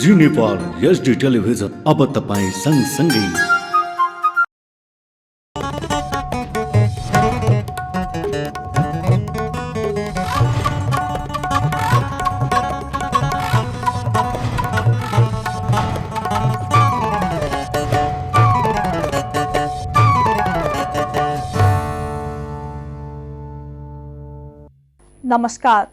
जी Nepal HD television अब तपाईं सँगसँगै। नमस्कार,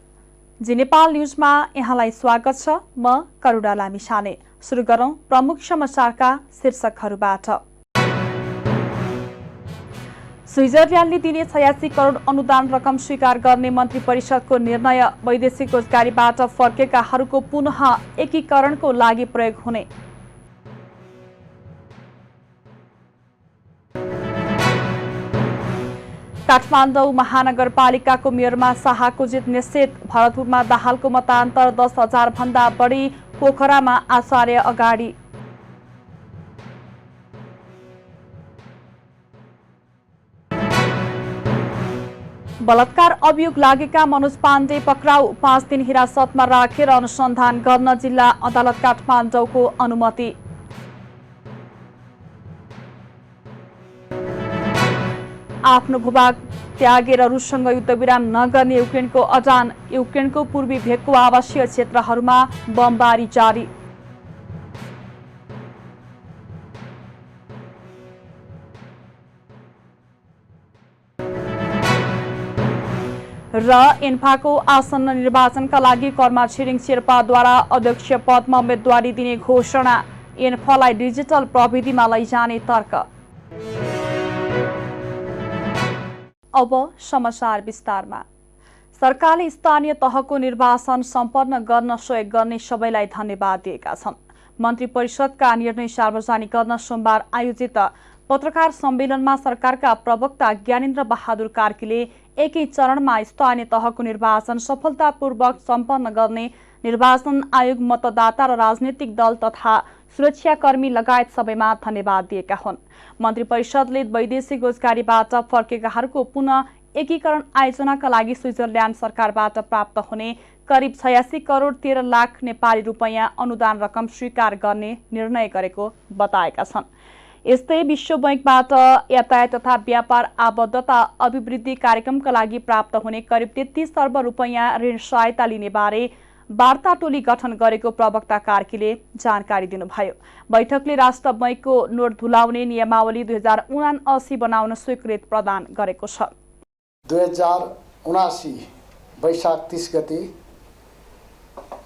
जी नेपाल न्यूजमा यहाँलाई स्वागत छ। म करुणा लामिछाने। सुरु गरौं प्रमुख समाचारका शीर्षकहरूबाट। स्विजरल्यान्डले दिने 86 करोड अनुदान रकम स्वीकार गर्ने मन्त्री परिषदको निर्णय। वैदेशिक रोजगारीबाट फर्केकाहरूको पुनः एकीकरणको लागि प्रयोग हुने। काठमाडौँ महानगरपालिकाको मेयरमा शाहको जित निश्चित। भरतपुरमा दाहालको मतान्तर 10,000 भन्दा बढी। पोखरामा आचार्य अगाडि। बलात्कार अभियोग लागेका मनोज पाण्डे पक्राउ। 5 दिन हिरासतमा राखेर अनुसन्धान गर्न जिल्ला अदालत काठमाडौँको अनुमति। आफ्नो भूभाग त्यागेर रुससँग युद्धविराम नगर्ने युक्रेनको अडान। युक्रेनको पूर्वी भेगको आवासीय क्षेत्रहरूमा बमबारी जारी। र एन्फाको आसन्न निर्वाचनका लागि कर्मा छिरिङ शेर्पाद्वारा अध्यक्ष पदमा उम्मेदवारी दिने घोषणा। एन्फालाई डिजिटल प्रविधिमा लैजाने तर्क। अब समाचार विस्तारमा। सरकारले स्थानीय तहको निर्वाचन सम्पन्न गर्न सहयोग गर्ने सबैलाई धन्यवाद दिएका छन्। मन्त्री परिषदका निर्णय सार्वजनिक गर्न सोमबार आयोजित पत्रकार सम्मेलनमा सरकारका प्रवक्ता ज्ञानेन्द्र बहादुर कार्कीले एकै चरणमा स्थानीय तहको निर्वाचन सफलतापूर्वक सम्पन्न गर्ने निर्वाचन आयोग, मतदाता र राजनीतिक दल तथा सुरक्षाकर्मी लगायत सबैमा धन्यवाद दिएका हुन्। मन्त्री परिषदले वैदेशिक रोजगारीबाट फर्केकाहरूको पुनः एकीकरण आयोजनाका लागि स्विजरल्यान्ड सरकारबाट प्राप्त हुने करिब 86 करोड 13 लाख नेपाली रुपैयाँ अनुदान रकम स्वीकार गर्ने निर्णय गरेको बताएका छन्। यस्तै विश्व बैंकबाट यातायात तथा व्यापार आबद्धता अभिवृद्धि कार्यक्रमका लागि प्राप्त हुने करिब 33 अर्ब रुपैयाँ ऋण सहायता लिने बारे वार्ता टोली गठन गरेको प्रवक्ता कार्कीले जानकारी दिनुभयो। बैठकले राष्ट्र बैंकको नोट धुलाउने नियमावली 2079 बनाउन स्वीकृति प्रदान गरेको छ। 2079 वैशाख 30 गते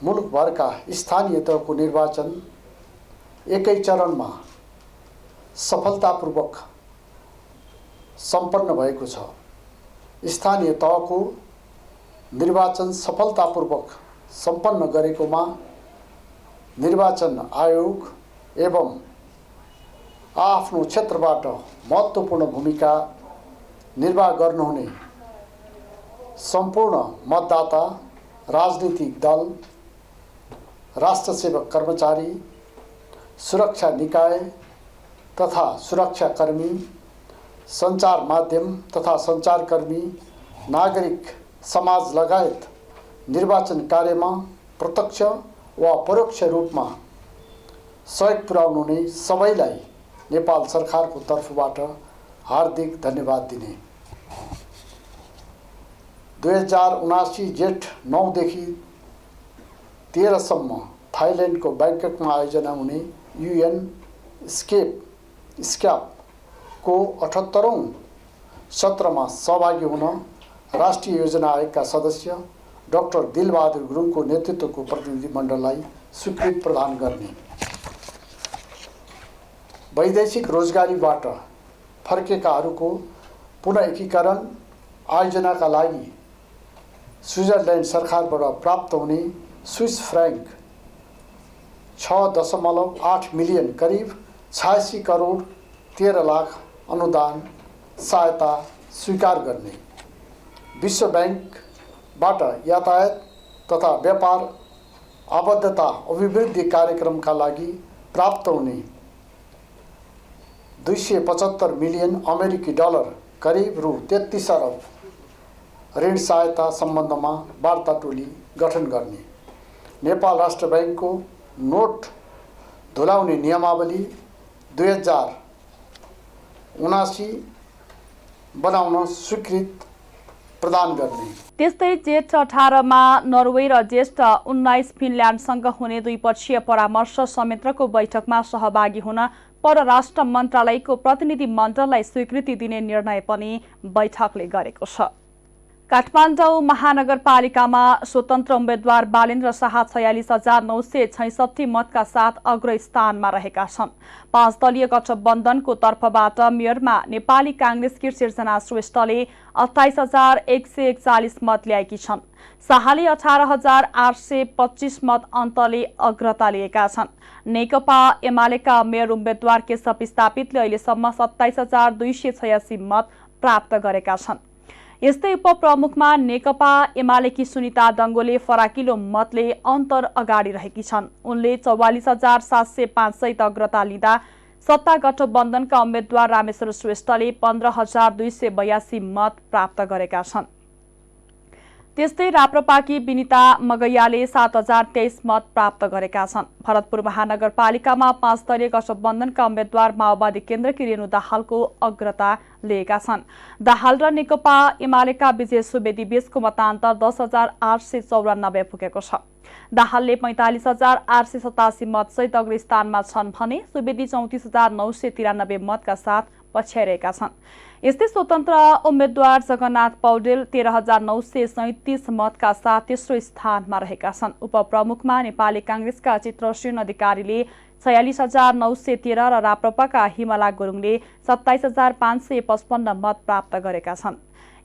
मुलुकभरका स्थानीय तहको निर्वाचन एकै चरणमा सफलतापूर्वक सम्पन्न भएको छ। स्थानीय तहको निर्वाचन सफलतापूर्वक सम्पन्न गरेकोमा निर्वाचन आयोग एवं आफ्नो क्षेत्रबाट महत्त्वपूर्ण भूमिका निर्वाह गर्नुहुने सम्पूर्ण मतदाता, राजनीतिक दल, राष्ट्रसेवक कर्मचारी, सुरक्षा निकाय तथा सुरक्षाकर्मी, सञ्चार माध्यम तथा सञ्चारकर्मी, नागरिक समाज लगायत निर्वाचन कार्यमा प्रत्यक्ष वा परोक्ष रूपमा सहयोग पुर्याउनुहुने सबैलाई नेपाल सरकारको तर्फबाट हार्दिक धन्यवाद दिने। 2079 जेठ 9 देखि 13 सम्म थाइल्यान्डको ब्याङ्ककमा आयोजना हुने UN स्क्यापको 78औं सत्रमा सहभागी हुन राष्ट्रिय योजना आयोगका सदस्य डाक्टर दिलबहादुर गुरुङको नेतृत्वको प्रतिनिधिमण्डललाई स्वीकृति प्रदान गर्ने। वैदेशिक रोजगारीबाट फर्केकाहरूको पुनः एकीकरण आयोजनाका लागि स्विजरल्यान्ड सरकारबाट प्राप्त हुने स्विस फ्र्याङ्क 6.8 मिलियन करिब 86 करोड 13 लाख अनुदान सहायता स्वीकार गर्ने। विश्व बैंकबाट यातायात तथा व्यापार आबद्धता अभिवृद्धि कार्यक्रमका लागि प्राप्त हुने 275 मिलियन अमेरिकी डलर करिब रु 33 अरब ऋण सहायता सम्बन्धमा वार्ता टोली गठन गर्ने। नेपाल राष्ट्र बैंकको नोट धुलाउने नियमावली 2079 बनाउन स्वीकृत प्रदान गर्ने। त्यस्तै जेठ 18मा नर्वे र जेठ 19 फिनल्यान्डसँग हुने द्विपक्षीय परामर्श संयन्त्रको बैठकमा सहभागी हुन परराष्ट्र मन्त्रालयको प्रतिनिधि मण्डललाई स्वीकृति दिने निर्णय पनि बैठकले गरेको छ। काठमाडौँ महानगरपालिकामा स्वतन्त्र उम्मेद्वार बालेन्द्र शाह 46,966 मतका साथ अग्र स्थानमा रहेका छन्। 5 दलीय गठबन्धनको तर्फबाट मेयरमा नेपाली कांग्रेसकी सिर्जना श्रेष्ठले 28,141 मत ल्याएकी छन्। शाहले 18,825 मत अन्तले अग्रता लिएका छन्। नेकपा एमालेका मेयर उम्मेद्वार केशव स्थापितले अहिलेसम्म 27,286 मत प्राप्त गरेका छन्। यस्तै उपप्रमुखमा नेकपा एमालेकी सुनिता डङ्गोले फराकिलो मतले अन्तर अगाडि रहेकी छन्। उनले 44,705 सहित अग्रता लिँदा सत्ता गठबन्धनका उम्मेद्वार रामेश्वर श्रेष्ठले 15,282 मत प्राप्त गरेका छन्। त्यस्तै राप्रपाकी विनिता मगैयाले 7,023 मत प्राप्त गरेका छन्। भरतपुर महानगरपालिकामा 5 दलीय गठबन्धनका उम्मेद्वार माओवादी केन्द्रकी रेणु दाहालको अग्रता लिएका छन्। दाहाल र नेकपा एमालेका विजय सुवेदी बीचको मतान्तर 10,894 पुगेको छ। दाहालले 45,887 मत सहित अग्र स्थानमा छन् भने सुवेदी 34,993 मतका साथ पछ्याइरहेका छन्। यस्तै स्वतन्त्र उम्मेद्वार जगन्नाथ पौडेल 13,937 मतका साथ तेस्रो स्थानमा रहेका छन्। उपप्रमुखमा नेपाली कांग्रेसका चित्रसेन अधिकारीले 46,913 र राप्रपाका हिमला गुरुङले 27,555 मत प्राप्त गरेका छन्।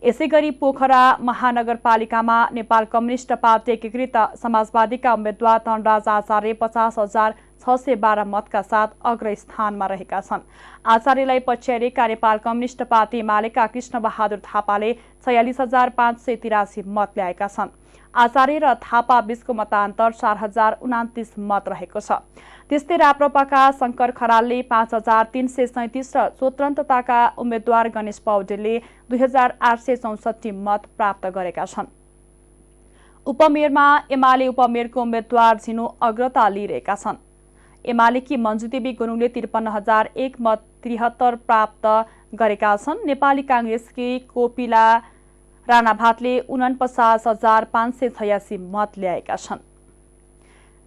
यसैगरी पोखरा महानगरपालिकामा नेपाल कम्युनिस्ट पार्टी एकीकृत समाजवादीका उम्मेद्वार धनराज आचार्य 50,612 मतका साथ अग्र स्थानमा रहेका छन्। आचार्यलाई पछ्याइरहेका नेपाल कम्युनिस्ट पार्टी एमालेका कृष्णबहादुर थापाले 46,583 मत ल्याएका छन्। आचार्य र थापा बीचको मतान्तर 4,029 मत रहेको छ। त्यस्तै राप्रपाका शंकर खरालले 5,337 र स्वतन्त्रताका उम्मेद्वार गणेश पौडेलले 2,864 मत प्राप्त गरेका छन्। उपमेयरमा एमाले उपमेयरको उम्मेद्वार झिनु अग्रता लिइरहेका छन्। एमालेकी मन्जुदेवी गुरुङले 53,001 मत 73 प्राप्त गरेका छन्। नेपाली कांग्रेसकी कोपिला राणाभाटले 49,586 मत ल्याएका छन्।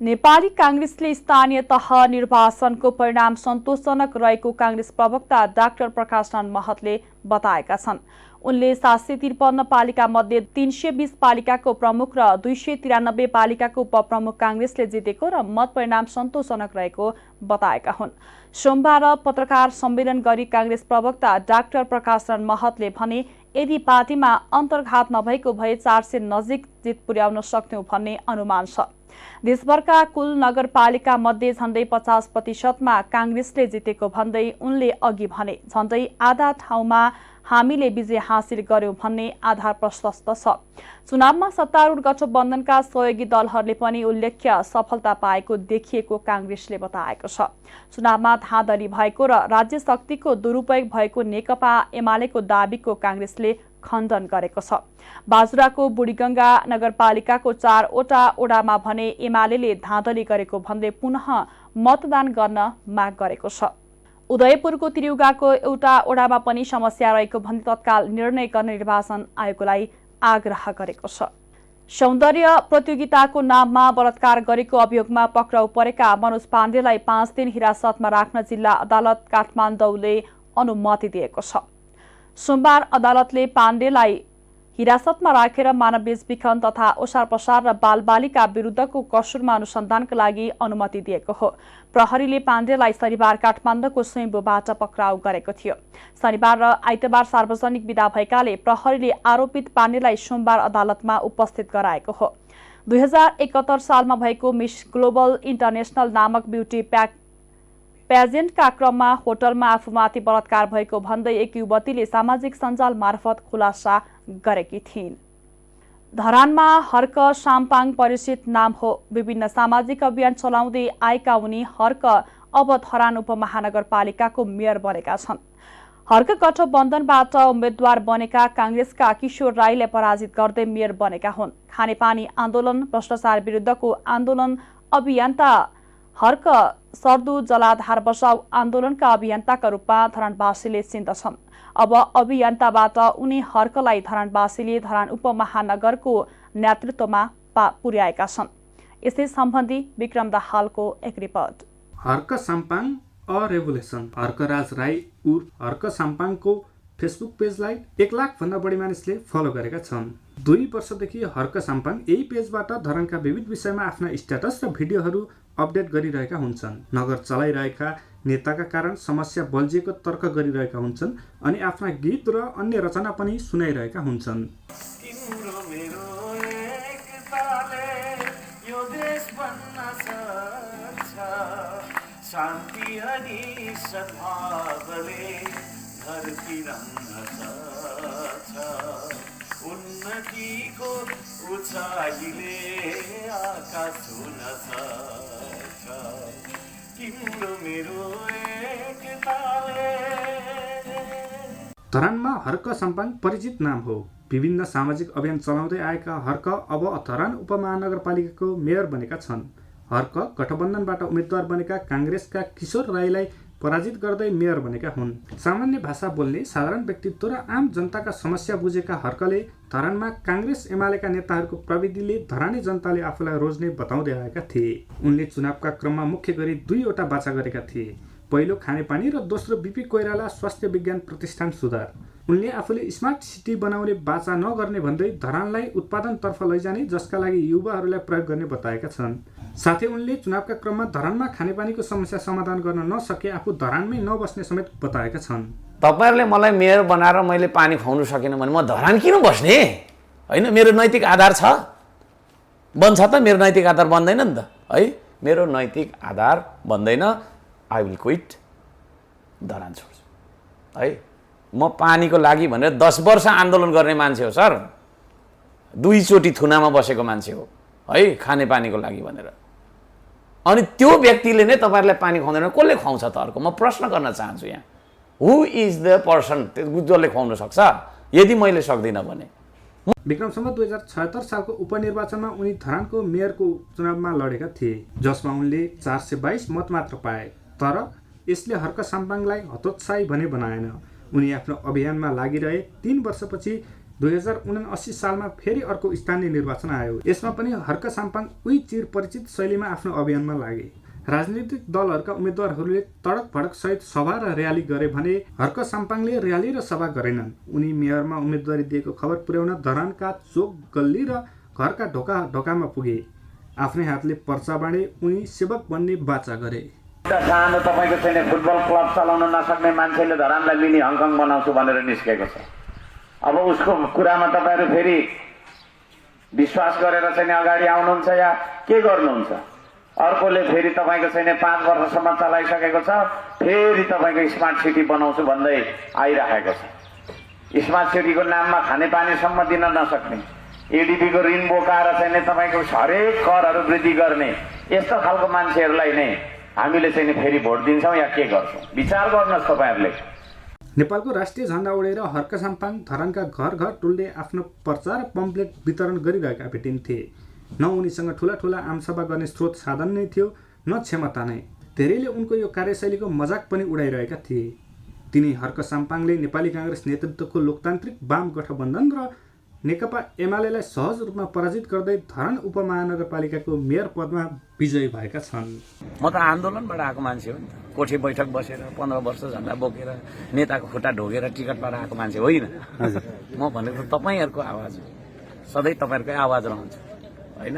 नेपाली कांग्रेसले स्थानीय तह निर्वाचनको परिणाम सन्तोषजनक रहेको कांग्रेस प्रवक्ता डाक्टर प्रकाश महतले बताएका छन्। उनले 753 पालिका मध्ये 320 पालिकाको प्रमुख र 293 पालिकाको उपप्रमुख कांग्रेसले जितेको र मत परिणाम सन्तोषजनक रहेको बताएका हुन्। सोमबार पत्रकार सम्मेलन गरी कांग्रेस प्रवक्ता डाक्टर प्रकाश महतले भने यदि पार्टीमा अन्तर्घात नभएको भए 400 नजिक जित पुर्याउन सक्थ्यौं भन्ने अनुमान छ। देशभरका कुल नगरपालिका मध्ये झण्डै 50% कांग्रेसले जितेको भन्दै उनले अघि भने झण्डै आधा ठाउँमा हामीले विजय हासिल गर्यौं भन्ने आधार प्रशस्त छ। चुनावमा सत्तारूढ गठबन्धनका सहयोगी दलहरूले पनि उल्लेख्य सफलता पाएको देखिएको कांग्रेसले बताएको छ। चुनावमा धाँधली भएको र राज्य शक्तिको दुरुपयोग भएको नेकपा एमालेको दाबीको कांग्रेसले खण्डन गरेको छ। बाजुराको बुढीगंगा नगरपालिकाको 4 वटा ओडामा भने एमालेले धाँधली गरेको भन्दै पुनः मतदान गर्न माग गरेको छ। उदयपुरको त्रियुगाको एउटा ओडामा पनि समस्या रहेको भन्दै तत्काल निर्णय गर्ने निर्वाचन आयोगलाई आग्रह गरेको छ। सौन्दर्य प्रतियोगिताको नाममा बलात्कार गरेको अभियोगमा पक्राउ परेका मनोज पाण्डेलाई 5 दिन हिरासतमा राख्न जिल्ला अदालत काठमाडौँले अनुमति दिएको छ। सोमबार अदालतले पाण्डेलाई हिरासतमा राखेर मानव बेचबिखन तथा ओसार पसार र बालबालिका विरुद्धको कसुरमा अनुसन्धानका लागि अनुमति दिएको हो। प्रहरीले पाण्डेलाई शनिबार काठमाडौँको स्वयम्भूबाट पक्राउ गरेको थियो। शनिबार र आइतबार सार्वजनिक बिदा भएकाले प्रहरीले आरोपित पाण्डेलाई सोमबार अदालतमा उपस्थित गराएको हो। 2071 सालमा भएको मिस ग्लोबल इन्टरनेशनल नामक ब्युटी प्याजेन्टका क्रममा होटलमा आफूमाथि बलात्कार भएको भन्दै एक युवतीले सामाजिक सञ्जाल मार्फत खुलासा गरेकी थिइन्। धरानमा हर्क साम्पाङ परिचित नाम हो। विभिन्न सामाजिक अभियान चलाउँदै आएका उनी हर्क अब धरान उपमहानगरपालिकाको मेयर बनेका छन्। हर्क गठबन्धनबाट उम्मेद्वार बनेका कांग्रेसका किशोर राईले पराजित गर्दै मेयर बनेका हुन्। खानेपानी आन्दोलन, भ्रष्टाचार विरुद्धको आन्दोलन, अभियन्ता हर्क सर्दु जलाधार बचाउ आन्दोलनका अभियन्ताका रूपमा धरानवासीले चिन्दछन्। अब अभियन्ताबाट उनी हर्कलाई धरानवासीले धरान उपमहानगरको नेतृत्वमा पुर्याएका छन्। यसै सम्बन्धी विक्रम दाहालको एक रिपोर्ट। हर्क साम्पाङ अ रेभोल्युसन हर्कराज राई उर्फ हर्क साम्पाङको फेसबुक पेजलाई 1 लाख भन्दा बढी मानिसले फलो गरेका छन्। 2 वर्षदेखि हर्क साम्पाङ यही पेजबाट धरानका विविध विषयमा आफ्ना स्ट्याटस र भिडियोहरू अपडेट गरिरहेका हुन्छन्। नगर चलाइरहेका नेताका कारण समस्या बल्झिएको तर्क गरिरहेका हुन्छन् अनि आफ्ना गीत र अन्य रचना पनि सुनाइरहेका हुन्छन्। शान्ति अनि सद्भावले धरती रङ्ग सक्छ, उन्नतिको उचाइले आकाश हुन सक्छ, तिम्रो मेरो एकताले। धरानमा हर्क साम्पाङ परिचित नाम हो। विभिन्न सामाजिक अभियान चलाउँदै आएका हर्क अब धरान उपमहानगरपालिकाको मेयर बनेका छन्। हर्क गठबन्धनबाट उम्मेद्वार बनेका काङ्ग्रेसका किशोर राईलाई पराजित गर्दै मेयर बनेका हुन्। सामान्य भाषा बोल्ने साधारण व्यक्तित्व र आम जनताका समस्या बुझेका हर्कले धरानमा काङ्ग्रेस एमालेका नेताहरूको प्रविधिले धरानी जनताले आफूलाई रोज्ने बताउँदै आएका थिए। उनले चुनावका क्रममा मुख्य गरी 2 वटा बाचा गरेका थिए। पहिलो खानेपानी र दोस्रो बीपी कोइराला स्वास्थ्य विज्ञान प्रतिष्ठान सुधार। उनले आफूले स्मार्ट सिटी बनाउने बाचा नगर्ने भन्दै धरानलाई उत्पादनतर्फ लैजाने, जसका लागि युवाहरूलाई प्रयोग गर्ने बताएका छन्। साथै उनले चुनावका क्रममा धरानमा खानेपानीको समस्या समाधान गर्न नसके आफू धरानमै नबस्ने समेत बताएका छन्। तपाईहरुले मलाई मेयर बनाएर मैले पानी खुवाउन सकिन भने म धरान किन बस्ने? हैन, मेरो नैतिक आधार छ। बन्छ त? मेरो नैतिक आधार बन्दैन नि त, है? मेरो नैतिक आधार बन्दैन। आई विल क्विट, धरान छोड्छु, है? म पानीको लागि भनेर 10 वर्ष आन्दोलन गर्ने मान्छे हो सर। 2 चोटि थुनामा बसेको मान्छे हो, है, खाने पानीको लागि भनेर। अनि त्यो व्यक्तिले नै तपाईहरुलाई पानी खुवाउँदैन, कसले खुवाउँछ त अर्को? म प्रश्न गर्न चाहन्छु यहाँ, हु इज द पर्सन जसले खुवाउन सक्छ यदि मैले सक्दिनँ भने? विक्रमसम्म 2076 सालको उपनिर्वाचनमा उनी धरानको मेयरको चुनावमा लडेका थिए, जसमा उनले 422 मत मात्र पाए। तर यसले हर्क साम्पाङलाई हतोत्साही भने बनाएन। उनी आफ्नो अभियानमा लागिरहे। 3 वर्षपछि 2079 सालमा फेरि अर्को स्थानीय निर्वाचन आयो। यसमा पनि हर्क साम्पाङ उही चिर परिचित शैलीमा आफ्नो अभियानमा लागे। राजनीतिक दलहरूका उम्मेद्वारहरूले तडक भडक सहित सभा र र्याली गरे भने हर्क साम्पाङले र्याली र सभा गरेनन्। उनी मेयरमा उम्मेदवारी दिएको खबर पुर्याउन धरानका चोक गल्ली र घरका ढोका ढोकामा पुगे। आफ्नै हातले पर्चा बाँडे। उनी सेवक बन्ने बाचा गरे। सानो तपाईको छैन फुटबल क्लब चलाउन नसक्ने मान्छेले धरानलाई मिनी हङकङ बनाउँछु भनेर निस्केको छ। अब उसको कुरामा तपाईहरु फेरि विश्वास गरेर चाहिँ अगाडि आउनुहुन्छ या के गर्नुहुन्छ? अर्कोले फेरि तपाईको छैन 5 वर्षसम्म चलाइसकेको छ, फेरि तपाईको स्मार्ट सिटी बनाउँछु भन्दै आइराखेको छ। स्मार्ट सिटीको नाममा खानेपानीसम्म दिन नसक्ने, एडिबीको ऋण बोकाएर चाहिँ तपाईको हरेक करहरू वृद्धि गर्ने यस्तो खालको मान्छेहरूलाई नै हामीले चाहिँ फेरि भोट दिन्छौँ या के गर्छौँ? विचार गर्नुहोस् तपाईहरुले। नेपालको राष्ट्रिय झण्डा उडेर हर्क साम्पाङ धरानका घर घर टुल्दै आफ्नो पर्चा र पम्पलेट वितरण गरिरहेका भेटिन्थे। न उनीसँग ठुला ठुला आमसभा गर्ने स्रोत साधन नै थियो, न क्षमता नै। धेरैले उनको यो कार्यशैलीको मजाक पनि उडाइरहेका थिए। तिनी हर्क साम्पाङले नेपाली काङ्ग्रेस नेतृत्वको लोकतान्त्रिक वाम गठबन्धन र नेकपा एमालेलाई सहज रूपमा पराजित गर्दै धरान उपमहानगरपालिकाको मेयर पदमा विजयी भएका छन्। म त आन्दोलनबाट आएको मान्छे हो नि त। कोठी बैठक बसेर 15 वर्ष झन्डा बोकेर नेताको खुट्टा ढोगेर टिकटबाट आएको मान्छे होइन। म भनेको तपाईहरुको आवाज हो, सधैँ तपाईहरुकै आवाज रहन्छ, हैन?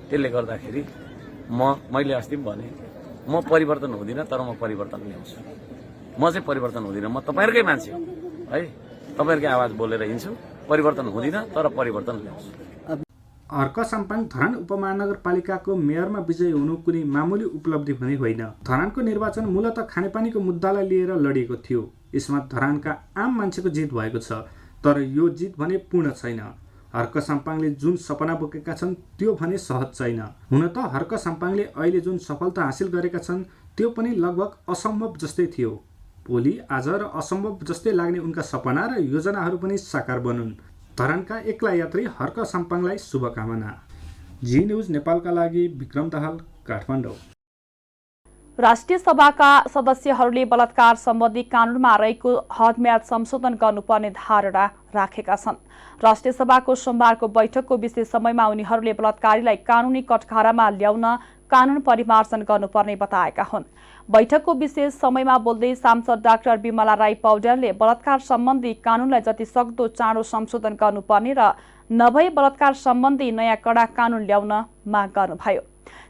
त्यसले गर्दाखेरि मैले अस्ति पनि भने म परिवर्तन हुँदिनँ, तर म परिवर्तन ल्याउँछु। म चाहिँ परिवर्तन हुँदिनँ, म तपाईहरुकै मान्छे हो, है? तपाईहरुकै आवाज बोलेर हिँड्छु। परिवर्तन हुँदिनँ, तर परिवर्तन ल्याउँछु। हर्क साम्पाङ धरान उपमहानगरपालिकाको मेयरमा विजयी हुनु कुनै मामुली उपलब्धि भने होइन। धरानको निर्वाचन मूलतः खानेपानीको मुद्दालाई लिएर लडिएको थियो। यसमा धरानका आम मान्छेको जित भएको छ, तर यो जित भने पूर्ण छैन। हर्क साम्पाङले जुन सपना बोकेका छन् त्यो भने सहज छैन। हुन त हर्क साम्पाङले अहिले जुन सफलता हासिल गरेका छन् त्यो पनि लगभग असम्भव जस्तै थियो। भोलि आज र असम्भव जस्तै लाग्ने उनका सपना र योजनाहरू पनि साकार बनुन्। धरानका एक्ला यात्री हर्क साम्पाङलाई शुभकामना। जी न्युज नेपालका लागि विक्रम दाहाल, काठमाडौँ। राष्ट्रिय सभाका सदस्यहरूले बलात्कार सम्बन्धी कानूनमा रहेको हदम्याद संशोधन गर्नुपर्ने धारणा राखेका छन्। राष्ट्रिय सभाको सोमबारको बैठकको विशेष समयमा उनीहरूले बलात्कारीलाई कानूनी कठघरामा ल्याउन कानून परिमार्जन गर्नुपर्ने बताएका हुन्। बैठकको विशेष समयमा बोल्दै सांसद डाक्टर विमला राई पौड्यालले बलात्कार सम्बन्धी कानूनलाई जति सक्दो चाँडो संशोधन गर्नुपर्ने र नभए बलात्कार सम्बन्धी नयाँ कडा कानून ल्याउन माग गर्नुभयो।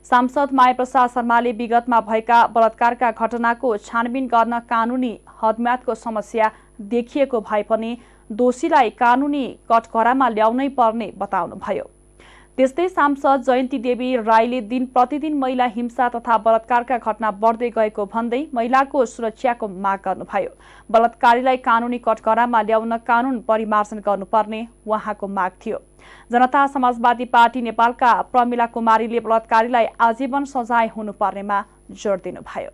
सांसद मायाप्रसाद शर्माले विगतमा भएका बलात्कारका घटनाको छानबिन गर्न कानूनी हदम्यादको समस्या देखिएको भए पनि दोषीलाई कानूनी कठघरामा ल्याउनै पर्ने बताउनुभयो। त्यस्तै सांसद जयन्ती देवी राईले दिन प्रतिदिन महिला हिंसा तथा बलात्कारका घटना बढ्दै गएको भन्दै महिलाको सुरक्षाको माग गर्नुभयो। बलात्कारीलाई कानूनी कठघरामा ल्याउन कानून परिमार्जन गर्नुपर्ने उहाँको माग थियो। जनता समाजवादी पार्टी नेपालका प्रमिला कुमारीले बलात्कारीलाई आजीवन सजाय हुनुपर्नेमा जोड दिनुभयो।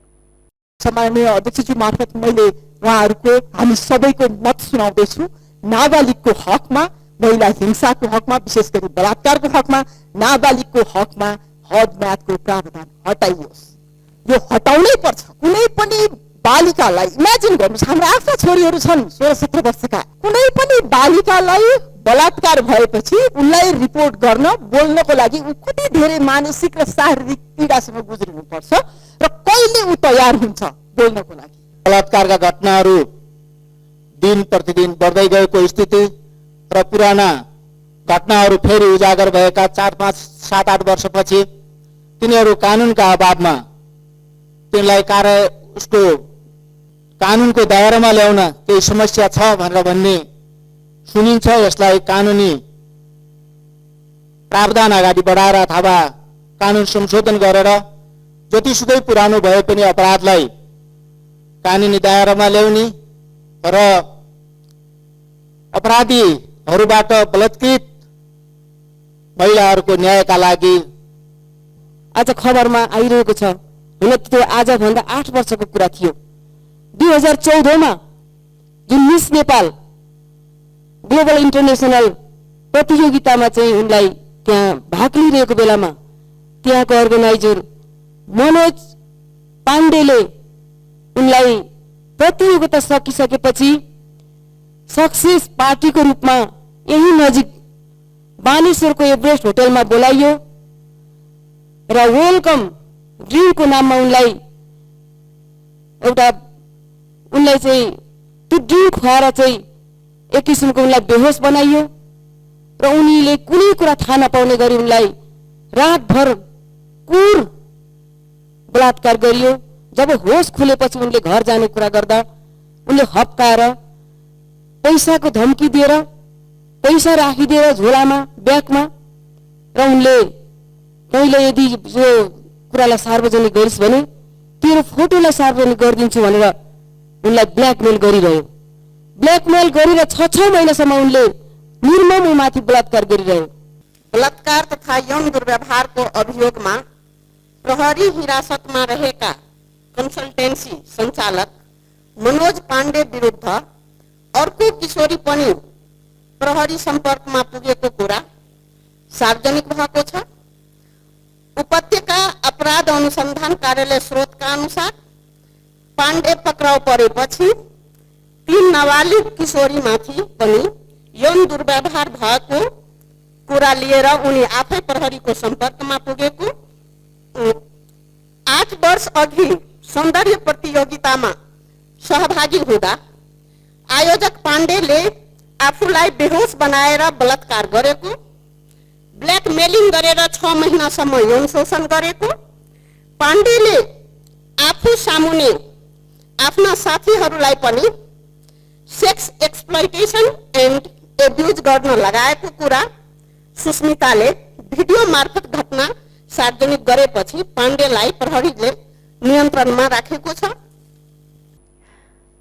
सम्माननीय अध्यक्षजी मार्फत मैले उहाँहरूको हामी सबैको मत सुनाउँदैछु। नाबालिगको हकमा, महिला हिंसाको हकमा, विशेष गरी बलात्कारको हकमा, नाबालिगको हकमा हदम्यादको प्रावधान हटाइयोस्। यो हटाउनै पर्छ। कुनै पनि बालिकालाई इमेजिन गर्नुहोस्, हाम्रो आफ्ना छोरीहरू छन् 16-17 वर्षका, कुनै पनि बालिकालाई बलात्कार भएपछि उनलाई रिपोर्ट गर्न बोल्नको लागि ऊ कति धेरै मानसिक र शारीरिक पीडासँग गुज्रिनुपर्छ र कहिले ऊ तयार हुन्छ बोल्नको लागि। बलात्कारका घटनाहरू दिन प्रतिदिन बढ्दै गएको स्थिति र पुराना घटनाहरू फेरि उजागर भएका 4-5, 7-8 वर्षपछि तिनीहरू कानुनका अभावमा तिनलाई उसको कानुनको दायरामा ल्याउन केही समस्या छ भनेर भन्ने सुनिन्छ। यसलाई कानुनी प्रावधान अगाडि बढाएर अथवा कानुन संशोधन गरेर जतिसुकै पुरानो भए पनि अपराधलाई कानुनी दायरामा ल्याउने र अपराधीहरूबाट बलात्कृत महिलाहरूको न्यायका लागि आज खबरमा आइरहेको छ। हुन त्यो आजभन्दा 8 वर्षको कुरा थियो। 2014 मा जुन मिस नेपाल ग्लोबल इन्टरनेसनल प्रतियोगितामा चाहिँ उनलाई त्यहाँ भाग लिइरहेको बेलामा त्यहाँको अर्गनाइजर मनोज पाण्डेले उनलाई प्रतियोगिता सकिसकेपछि सक्सेस पार्टीको रूपमा यही नजिक बानेश्वरको एभरेस्ट होटलमा बोलाइयो र वेलकम ड्रिङ्कको नाममा उनलाई चाहिँ त्यो ड्रिङ्क खुवाएर चाहिँ एक किसिमको उनलाई बेहोस बनाइयो र उनीले कुनै कुरा थाहा नपाउने गरी उनलाई रातभर कुर बलात्कार गरियो। जब होस खुलेपछि उनले घर जाने कुरा गर्दा उनले हप्काएर पैसाको धम्की दिएर पैसा राखिदिएर झोलामा ब्यागमा र उनले तैँले यदि यो कुरालाई सार्वजनिक गरिस् भने तेरो फोटोलाई सार्वजनिक गरिदिन्छु भनेर उनलाई ब्ल्याकमेल गरिरह्यो। ब्ल्याकमेल गरेर 6 महिनासम्म उनले निर्मममाथि बलात्कार गरिरह्यो। बलात्कार तथा यौन दुर्व्यवहारको अभियोगमा प्रहरी हिरासतमा रहेका कन्सल्टेन्सी सञ्चालक मनोज पाण्डे विरुद्ध अर्को किशोरी पनि प्रहरी सम्पर्कमा पुगेको कुरा सार्वजनिक भएको छ। उपत्यका अपराध अनुसन्धान कार्यालय स्रोतका अनुसार पाण्डे पक्राउ परेपछि 3 नाबालिग किशोरीमाथि पनि यौन दुर्व्यवहार भएको कुरा लिएर उनी आफै प्रहरीको सम्पर्कमा पुगेको। 8 वर्ष अघि सौन्दर्य प्रतियोगितामा सहभागी हुँदा आयोजक पाण्डेले आफूलाई बेहोस बनाएर बलात्कार गरेको, ब्ल्याकमेलिङ गरेर 6 महिनासम्म यौन शोषण गरेको, पाण्डेले आफू सामुने आफ्ना साथीहरूलाई पनि सेक्स एक्सप्लोइटेसन एन्ड एब्युज गर्न लगाएको कुरा सुस्मिताले भिडियो मार्फत घटना सार्वजनिक गरेपछि पाण्डेलाई प्रहरीले नियन्त्रणमा राखेको छ।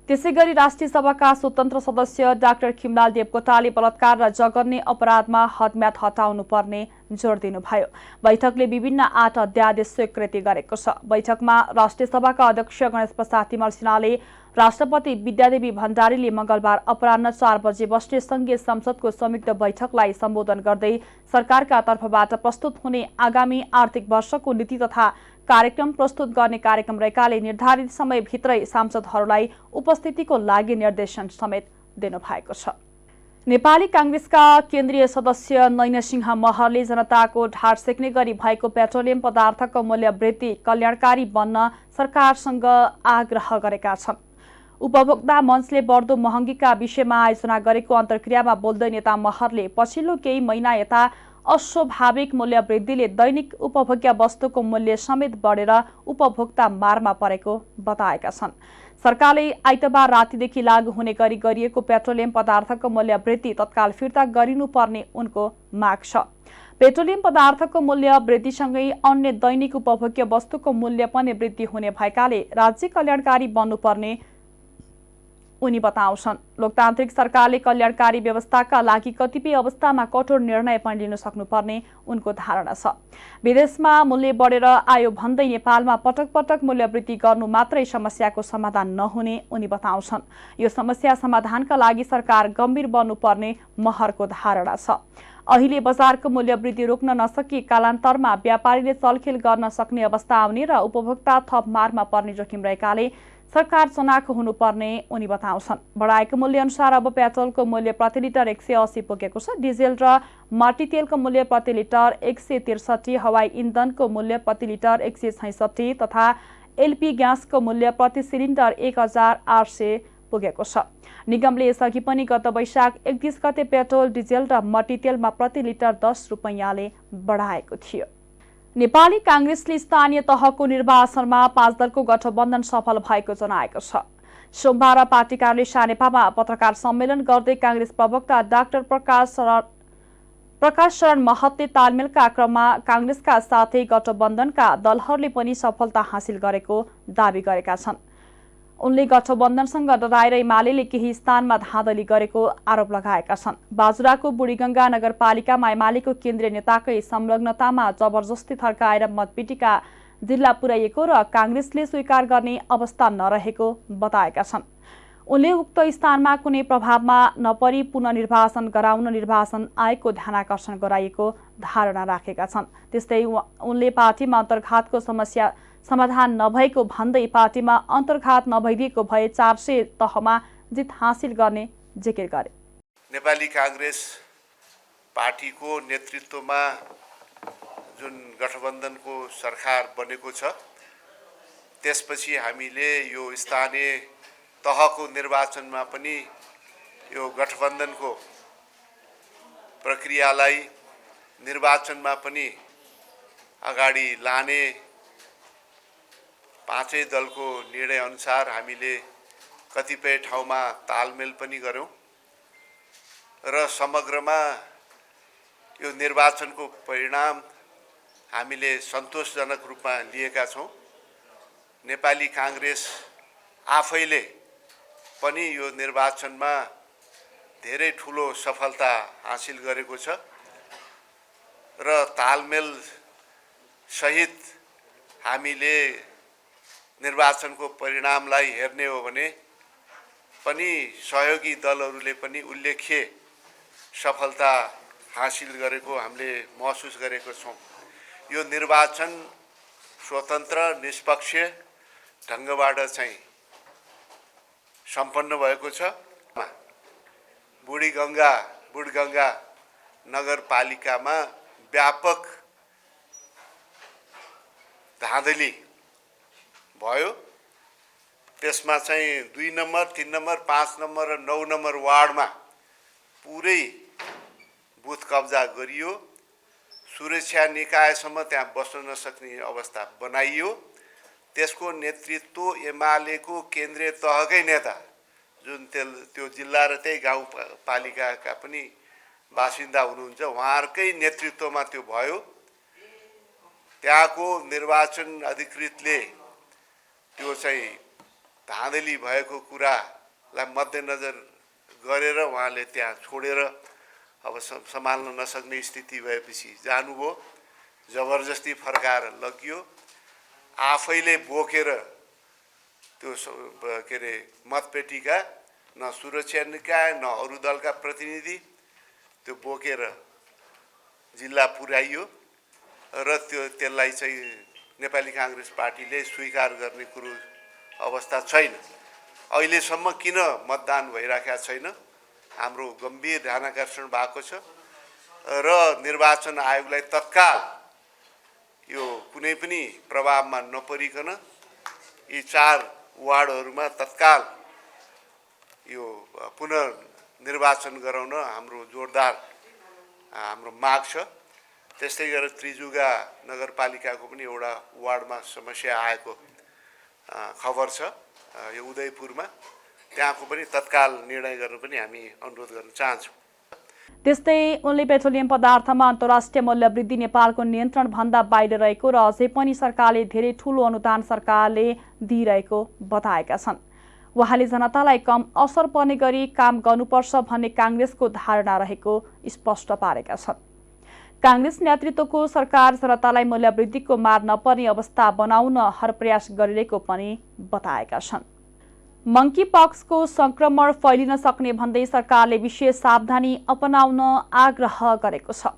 त्यसैगरी राष्ट्रिय सभाका स्वतन्त्र सदस्य डाक्टर खिमलाल देवकोटाले बलात्कार र जघन्य अपराधमा हदम्याद हटाउनु पर्ने जोड दिनुभयो। बैठकले विभिन्न 8 अध्यादेश स्वीकृति गरेको छ। बैठकमा राष्ट्रिय सभाका अध्यक्ष गणेश प्रसाद तिमल सिन्हाले राष्ट्रपति विद्यादेवी भण्डारीले मंगलबार अपराह्न 4 बजे बस्ने संघीय संसदको संयुक्त बैठकलाई सम्बोधन गर्दै सरकारका तर्फबाट प्रस्तुत हुने आगामी आर्थिक वर्षको नीति तथा कार्यक्रम प्रस्तुत गर्ने कार्यक्रम रहेकाले निर्धारित समयभित्रै सांसदहरूलाई उपस्थितिको लागि निर्देशन समेत दिनुभएको छ। नेपाली कांग्रेसका केन्द्रीय सदस्य नैनसिंह महरले जनताको ढाड सेक्ने गरी भएको पेट्रोलियम पदार्थको मूल्य वृद्धि कल्याणकारी बन्न सरकारसँग आग्रह गरेका छन्। उपभोक्ता मञ्चले बढ्दो महँगीका विषयमा आयोजना गरेको अन्तर्क्रियामा बोल्दै नेता महरले पछिल्लो केही महिना यता अस्वाभाविक मूल्य वृद्धिले दैनिक उपभोग्य वस्तुको मूल्य समेत बढेर उपभोक्ता मारमा परेको बताएका छन्। सरकारले आइतबार रातिदेखि लागू हुने गरी गरिएको पेट्रोलियम पदार्थको मूल्य वृद्धि तत्काल फिर्ता गरिनुपर्ने उनको माग छ। पेट्रोलियम पदार्थको मूल्य वृद्धिसँगै अन्य दैनिक उपभोग्य वस्तुको मूल्य पनि वृद्धि हुने भएकाले राज्य कल्याणकारी बन्नुपर्ने उनी बताउँछन्। लोकतान्त्रिक सरकारले कल्याणकारी व्यवस्थाका लागि कतिपय अवस्थामा कठोर निर्णय पनि लिन सक्नुपर्ने उनको धारणा छ। विदेशमा मूल्य बढेर आयो भन्दै नेपालमा पटक पटक मूल्य वृद्धि गर्नु मात्रै समस्याको समाधान नहुने उनी बताउँछन्। यो समस्या समाधानका लागि सरकार गम्भीर बन्नुपर्ने महरको धारणा छ। अहिले बजारको मूल्य वृद्धि रोक्न नसकी कालान्तरमा व्यापारीले चलखेल गर्न सक्ने अवस्था आउने र उपभोक्ता थप मारमा पर्ने जोखिम रहेकाले सरकार चनाखो हुनुपर्ने उनी बताउँछन्। बढाएको मूल्य अनुसार अब पेट्रोलको मूल्य प्रति लिटर 180 पुगेको छ। डिजेल र मट्टीतेलको मूल्य प्रति लिटर 163, हवाई इन्धनको मूल्य प्रति लिटर 166 तथा एलपी ग्यासको मूल्य प्रति सिलिन्डर 1800 पुगेको छ। निगमले यसअघि पनि गत वैशाख 31 गते पेट्रोल, डिजेल र मट्टीतेलमा प्रति लिटर 10 रुपैयाँले बढाएको थियो। नेपाली कांग्रेसले स्थानीय तहको निर्वाचनमा 5 दलको गठबन्धन सफल भएको जनाएको छ। सोमबार पार्टी कार्यालय सानेपामा पत्रकार सम्मेलन गर्दै कांग्रेस प्रवक्ता डाक्टर प्रकाश शरण महतले तालमेलका क्रममा कांग्रेसका साथै गठबन्धनका दलहरूले पनि सफलता हासिल गरेको दावी गरेका छन्। उनले गठबन्धनसँग डराएर एमाले केही स्थानमा धाँधली गरेको आरोप लगाएका छन्। बाजुराको बुढीगंगा नगरपालिकामा एमालेको केन्द्रीय नेताकै संलग्नतामा जबरजस्ती थर्काएर मतपेटिका जिल्ला पुर्याइएको र कांग्रेसले स्वीकार गर्ने अवस्था नरहेको बताएका छन्। उनले उक्त स्थानमा कुनै प्रभावमा नपरी पुनर्निर्वाचन गराउन निर्वाचन आयोगको ध्यानाकर्षण गराइएको धारणा राखेका छन्। त्यस्तै उनले पार्टीमा अन्तर्घातको समस्या समाधान नभएको भन्दै पार्टीमा अन्तर्घात नभइदिएको भए 400 तहमा जित हासिल गर्ने जिकिर गरे। नेपाली कांग्रेस पार्टीको नेतृत्वमा जुन गठबन्धनको सरकार बनेको छ त्यसपछि हामीले यो स्थानीय तहको निर्वाचनमा पनि यो गठबन्धनको प्रक्रियालाई निर्वाचनमा पनि अगाडि लाने 5 दलको निर्णय अनुसार हामीले कतिपय ठाउँमा तालमेल पनि गर्यौं र समग्रमा यो निर्वाचनको परिणाम हामीले सन्तोषजनक रूपमा लिएका छौं। नेपाली कांग्रेस आफैले पनि यो निर्वाचनमा धेरै ठूलो सफलता हासिल गरेको छ र तालमेल सहित हामीले निर्वाचनको परिणामलाई हेर्ने हो भने पनि सहयोगी दलहरूले पनि उल्लेख्य सफलता हासिल गरेको हामीले महसुस गरेको छौं। यो निर्वाचन स्वतन्त्र निष्पक्ष ढंगबाट चाहिँ सम्पन्न भएको छ। बुढीगंगा नगरपालिकामा व्यापक धाँधली भयो। त्यसमा चाहिँ 2 नम्बर, 3 नम्बर, 5 नम्बर र 9 नम्बर वार्डमा पुरै बुथ कब्जा गरियो। सुरक्षा निकायसम्म त्यहाँ बस्न नसक्ने अवस्था बनाइयो। त्यसको नेतृत्व एमालेको केन्द्रीय तहकै नेता जुन त्यो जिल्ला र त्यही गाउँपालिकाका पनि बासिन्दा हुनुहुन्छ उहाँहरूकै नेतृत्वमा त्यो भयो। त्यहाँको निर्वाचन अधिकृतले त्यो चाहिँ धाँधली भएको कुरालाई मध्यनजर गरेर उहाँले त्यहाँ छोडेर अब सम्हाल्न नसक्ने स्थिति भएपछि जानुभयो। जबरजस्ती फर्काएर लगियो। आफैले बोकेर त्यो के अरे मतपेटिका न सुरक्षा निकाय न अरू दलका प्रतिनिधि त्यो बोकेर जिल्ला पुर्याइयो र त्यसलाई चाहिँ नेपाली काङ्ग्रेस पार्टीले स्वीकार गर्ने कुरो अवस्था छैन। अहिलेसम्म किन मतदान भइराखेको छैन हाम्रो गम्भीर ध्यानाकर्षण भएको छ र निर्वाचन आयोगलाई तत्काल यो कुनै पनि प्रभावमा नपरिकन यी 4 वार्डहरूमा तत्काल यो पुनर्निर्वाचन गराउन हाम्रो जोरदार हाम्रो माग छ। त्यस्तै गरेर त्रिजुगा नगरपालिकाको पनि एउटा वार्डमा समस्या आएको खबर छ यो उदयपुरमा, त्यहाँको पनि तत्काल निर्णय गर्न पनि हामी अनुरोध गर्न चाहन्छौँ। त्यस्तै उनले पेट्रोलियम पदार्थमा अन्तर्राष्ट्रिय मूल्य वृद्धि नेपालको नियन्त्रणभन्दा बाहिर रहेको र अझै पनि सरकारले धेरै ठूलो अनुदान सरकारले दिइरहेको बताएका छन्। उहाँले जनतालाई कम असर पर्ने गरी काम गर्नुपर्छ भन्ने काङ्ग्रेसको धारणा रहेको स्पष्ट पारेका छन्। काङ्ग्रेस नेतृत्वको सरकार जनतालाई मूल्य वृद्धिको मार नपर्ने अवस्था बनाउन हर प्रयास गरिरहेको पनि बताएका छन्। मंकी पक्सको संक्रमण फैलिन सक्ने भन्दै सरकारले विशेष सावधानी अपनाउन आग्रह गरेको छ।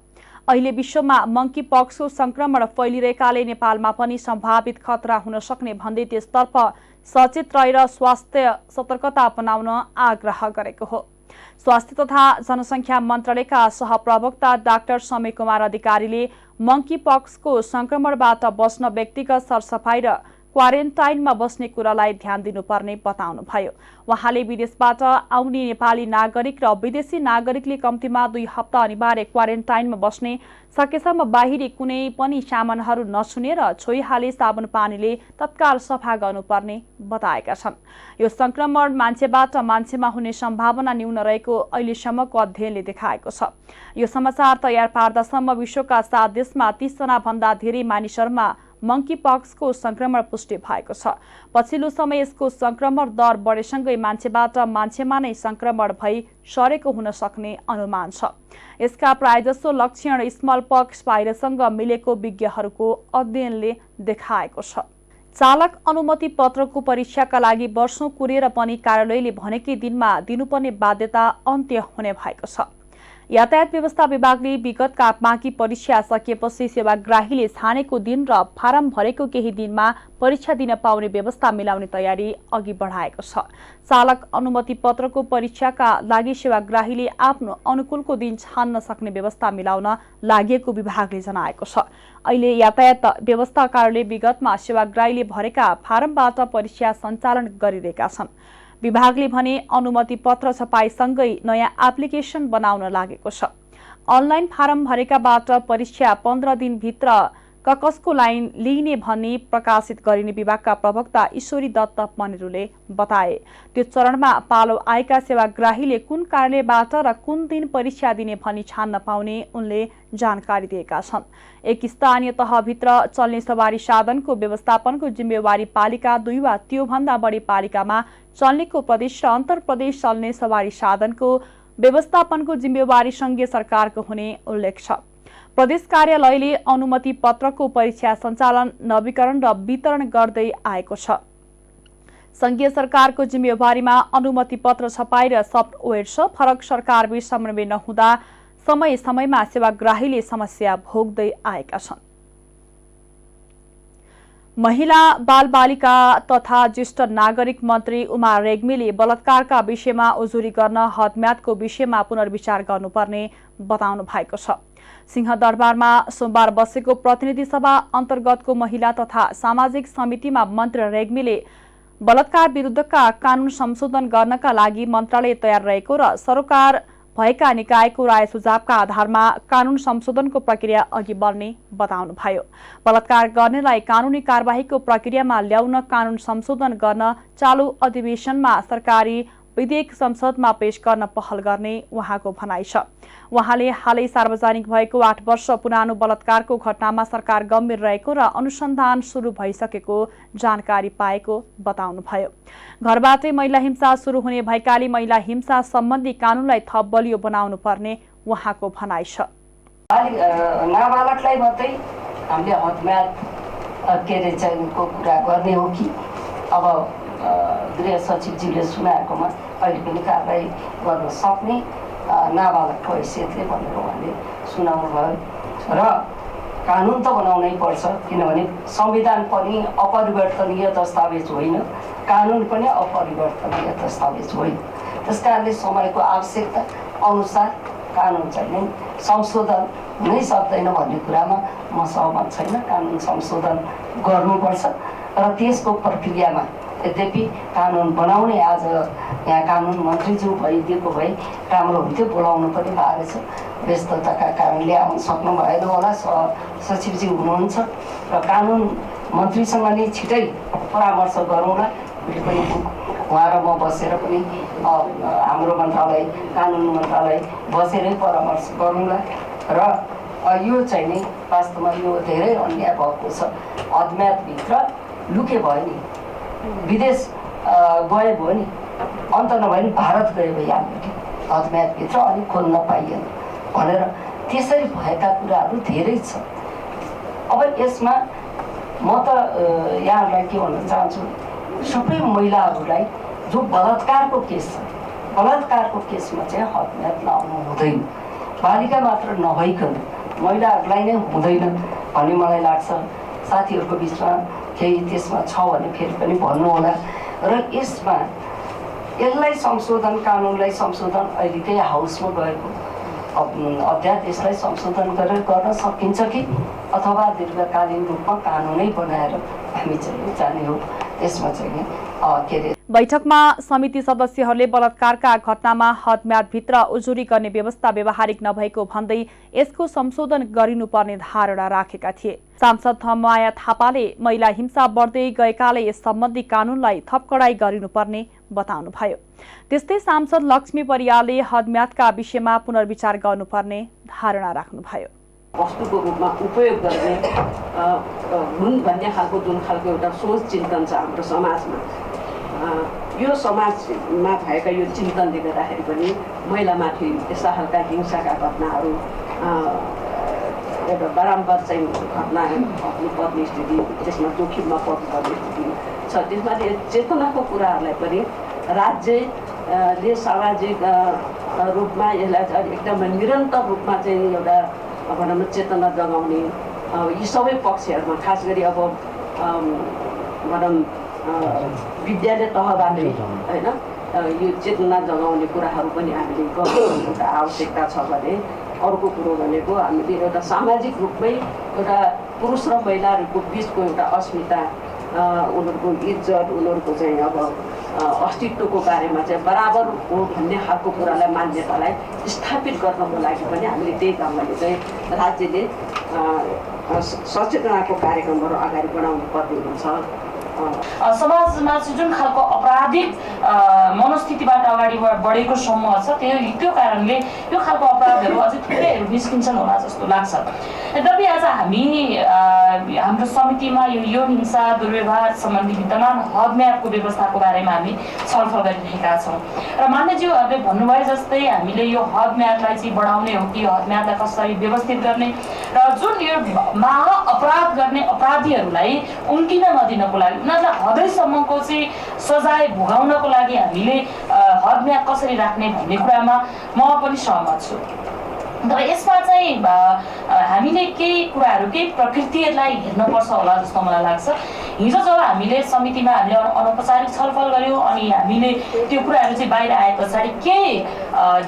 अहिले विश्वमा मंकी पक्सको संक्रमण फैलिरहेकाले नेपालमा पनि सम्भावित खतरा हुन सक्ने भन्दै त्यसतर्फ सचेत रहेर स्वास्थ्य सतर्कता अपनाउन आग्रह गरेको हो। स्वास्थ्य तथा जनसंख्या मन्त्रालयका सहप्रवक्ता डाक्टर समय कुमार अधिकारीले मंकी पक्सको संक्रमणबाट बच्न व्यक्तिगत सरसफाई र क्वारेन्टाइनमा बस्ने कुरालाई ध्यान दिनुपर्ने बताउनुभयो। उहाँले विदेशबाट आउने नेपाली नागरिक र विदेशी नागरिकले कम्तीमा 2 हप्ता अनिवार्य क्वारेन्टाइनमा बस्ने, सकेसम्म बाहिरी कुनै पनि सामानहरू नछुने र छोइहाले साबुन पानीले तत्काल सफा गर्नुपर्ने बताएका छन्। यो संक्रमण मान्छेबाट मान्छेमा हुने सम्भावना न्यून रहेको अहिलेसम्मको अध्ययनले देखाएको छ। यो समाचार तयार पार्दासम्म विश्वका 7 देशमा 30 जना भन्दा धेरै मानिसहरूमा मंकी पक्सको संक्रमण पुष्टि भएको छ। पछिल्लो समय यसको संक्रमण दर बढेसँगै मान्छेबाट मान्छेमा नै संक्रमण भई सरेको हुन सक्ने अनुमान छ। यसका प्रायजसो लक्षण स्मल पक्स भाइरससँग मिलेको विज्ञहरूको अध्ययनले देखाएको छ। चालक अनुमति पत्रको परीक्षाका लागि वर्षौं कुरेर पनि कार्यालयले भनेकै दिनमा दिनुपर्ने बाध्यता अन्त्य हुने भएको छ। यातायात व्यवस्था विभागले विगतका बाँकी परीक्षा सकिएपछि सेवाग्राहीले छानेको दिन र फारम भरेको केही दिनमा परीक्षा दिन पाउने व्यवस्था मिलाउने तयारी अघि बढाएको छ। चालक अनुमति पत्रको परीक्षाका लागि सेवाग्राहीले आफ्नो अनुकूलको दिन छान्न सक्ने व्यवस्था मिलाउन लागेको विभागले जनाएको छ। अहिले यातायात व्यवस्था कार्यालय विगतमा सेवाग्राहीले भरेका फारमबाट परीक्षा सञ्चालन गरिरहेका छन्। विभागले भने अनुमति पत्र छपाईसँगै नयाँ एप्लिकेसन बनाउन लागेको छ। अनलाइन फारम भरेकाबाट परीक्षा 15 दिनभित्र ककसको लाइन लिइने भन्ने प्रकाशित गरिने विभागका प्रवक्ता ईश्वरी दत्त मनेरूले बताए। त्यो चरणमा पालो आएका सेवाग्राहीले कुन कार्यालयबाट र कुन दिन परीक्षा दिने भनी छान्न पाउने उनले जानकारी दिएका छन्। एक स्थानीय तहभित्र चल्ने सवारी साधनको व्यवस्थापनको जिम्मेवारी पालिका 2 वा त्योभन्दा बढी पालिकामा चल्नेको प्रदेश र अन्तर प्रदेश चल्ने सवारी साधनको व्यवस्थापनको जिम्मेवारी संघीय सरकारको हुने उल्लेख छ। प्रदेश कार्यालयले अनुमति पत्रको परीक्षा सञ्चालन, नवीकरण र वितरण गर्दै आएको छ। संघीय सरकारको जिम्मेवारीमा अनुमति पत्र छपाई र सफ्टवेयर छ। फरक सरकारबीच समन्वय नहुँदा समय समयमा सेवाग्राहीले समस्या भोग्दै आएका छन्। महिला बालबालिका तथा ज्येष्ठ नागरिक मन्त्री उमा रेग्मीले बलात्कारका विषयमा उजुरी गर्न हदम्यादको विषयमा पुनर्विचार गर्नुपर्ने बताउनु भएको छ। सिंहदरबारमा सोमबार बसेको प्रतिनिधि सभा अन्तर्गतको महिला तथा सामाजिक समितिमा मन्त्री रेग्मीले बलात्कार विरुद्धका कानून संशोधन गर्नका लागि मन्त्रालय तयार रहेको र सरोकार भएका निकायको राय सुझावका आधारमा कानून संशोधनको प्रक्रिया अघि बढ्ने बताउनुभयो। बलात्कार गर्नेलाई कानूनी कारबाहीको प्रक्रियामा ल्याउन कानून संशोधन गर्न चालू अधिवेशनमा सरकारी विधेयक संसदमा पेश गर्न पहल गर्ने उहाँको भनाइ छ। उहाँले हालै सार्वजनिक भएको 8 वर्ष पुरानो बलात्कारको घटनामा सरकार गम्भीर रहेको र अनुसन्धान सुरु भइसकेको जानकारी पाएको बताउनुभयो। घरबाटै महिला हिंसा सुरु हुने भएकाले महिला हिंसा सम्बन्धी कानूनलाई थप बलियो बनाउनु पर्ने उहाँको भनाइ छ। नाबालकलाई मात्रै हामीले हदम्याद के अरे को कुरा गर्ने हो कि अब गृह सचिवज्यूले सुनाएकोमा अहिले पनि कारबाही गर्न सक्ने नाबालकको हैसियतले भनेर उहाँले सुनाउनु भयो र कानुन त बनाउनै पर्छ, किनभने संविधान पनि अपरिवर्तनीय दस्तावेज होइन, कानुन पनि अपरिवर्तनीय दस्तावेज होइन। त्यस कारणले समयको आवश्यकता अनुसार कानुन चाहिँ नै संशोधन हुनै सक्दैन भन्ने कुरामा म सहमत छैन। कानुन संशोधन गर्नुपर्छ र त्यसको प्रक्रियामा यद्यपि कानुन बनाउने आज यहाँ कानुन मन्त्रीज्यू भइदिएको भए राम्रो हुन्थ्यो, बोलाउनु पनि भएको छ, व्यस्तताका कारणले आउन सक्नु भएन होला, सचिवज्यू हुनुहुन्छ र कानुन मन्त्रीसँग नै छिटै परामर्श गरौँला। मैले पनि उहाँ र म बसेर पनि हाम्रो मन्त्रालय कानुन मन्त्रालय बसेरै परामर्श गरौँला र यो चाहिँ नि वास्तवमा यो धेरै अन्याय भएको छ। अज्ञातभित्र लुके भयो नि, विदेश गए भयो नि, अन्त नभए नि भारत गए भइहाल्यो कि अज्ञातभित्र अलिक खोल्न पाइएन भनेर त्यसरी भएका कुराहरू धेरै छ। अब यसमा म त यहाँहरूलाई के भन्न चाहन्छु, सबै महिलाहरूलाई जो बलात्कारको केस छ, बलात्कारको केसमा चाहिँ हदम्याद लाउनु हुँदैन। बालिका मात्र नभइकन महिलाहरूलाई नै हुँदैन भन्ने मलाई लाग्छ। साथीहरूको बिचमा केही त्यसमा छ भने फेरि पनि भन्नु होला। र यसमा यसलाई संशोधन, कानुनलाई संशोधन अहिलेकै हाउसमा गएको अध्यादेशलाई संशोधन गरेर गर्न सकिन्छ कि अथवा दीर्घकालीन रूपमा कानुनै बनाएर हामी चाहिँ जाने हो। त्यसमा चाहिँ के अरे बैठकमा समिति सदस्यहरूले बलात्कारका घटनामा हदम्यादभित्र उजुरी गर्ने व्यवस्था व्यावहारिक नभएको भन्दै यसको संशोधन गरिनुपर्ने धारणा राखेका थिए। सांसद धममाया थापाले महिला हिंसा बढ्दै गएकाले यस सम्बन्धी कानूनलाई थप कडाई गरिनुपर्ने बताउनुभयो। त्यस्तै सांसद लक्ष्मी परियारले हदम्यादका विषयमा पुनर्विचार गर्नुपर्ने धारणा राख्नुभयो। वस्तुको रूपमा उपयोग गर्ने हुन् भन्ने खालको जुन खालको एउटा सोच चिन्तन छ हाम्रो समाजमा, यो समाजमा भएका यो चिन्तनले गर्दाखेरि पनि महिलामाथि यस्ता खालका हिंसाका घटनाहरू एउटा बारम्बार चाहिँ घटना घट्नुपर्ने स्थिति, त्यसमा जोखिममा पर्नुपर्ने स्थिति छ। त्यसमा चेतनाको कुराहरूलाई पनि राज्यले सामाजिक रूपमा यसलाई एकदम निरन्तर रूपमा चाहिँ एउटा भनौँ न चेतना जगाउने यी सबै पक्षहरूमा, खास गरी अब भनौँ विद्यालय तहबाट होइन यो चेतना जगाउने कुराहरू पनि हामीले गर्नु एउटा आवश्यकता छ भने अर्को कुरो भनेको हामीले एउटा सामाजिक रूपमै एउटा पुरुष र महिलाहरूको बिचको एउटा अस्मिता, उनीहरूको इज्जत, उनीहरूको चाहिँ अब अस्तित्वको बारेमा चाहिँ बराबर हो भन्ने खालको कुरालाई, मान्यतालाई स्थापित गर्नको लागि पनि हामीले त्यही कामले चाहिँ राज्यले सचेतनाको कार्यक्रमहरू अगाडि बढाउनु पर्ने हुन्छ। समाजमा जुन खालको अपराधिक मनस्थितिबाट अगाडि बढेको समूह छ, त्यो कारणले यो खालको अपराधहरू अझै थुप्रैहरू निस्किन्छन् होला जस्तो लाग्छ। यद्यपि आज हामी हाम्रो समितिमा यो यौन हिंसा दुर्व्यवहार सम्बन्धी विद्यमान हदम्यादको व्यवस्थाको बारेमा हामी छलफल गरिरहेका छौँ र मान्यज्यूहरूले भन्नुभए जस्तै हामीले यो हदम्यादलाई चाहिँ बढाउने हो कि हदम्यादलाई कसरी व्यवस्थित गर्ने र जुन यो महा अपराध गर्ने अपराधीहरूलाई उम्किन नदिनको लागि, उनीहरूलाई हदैसम्मको चाहिँ सजाय भोगाउनको लागि हामीले हदम्याद कसरी राख्ने भन्ने कुरामा म पनि सहमत छु। तर यसमा चाहिँ हामीले केही कुराहरू, केही प्रकृतिहरूलाई हेर्नुपर्छ होला जस्तो मलाई लाग्छ। हिजो जब हामीले समितिमा हामीले अनौपचारिक छलफल गऱ्यौँ अनि हामीले त्यो कुराहरू चाहिँ बाहिर आए पछाडि केही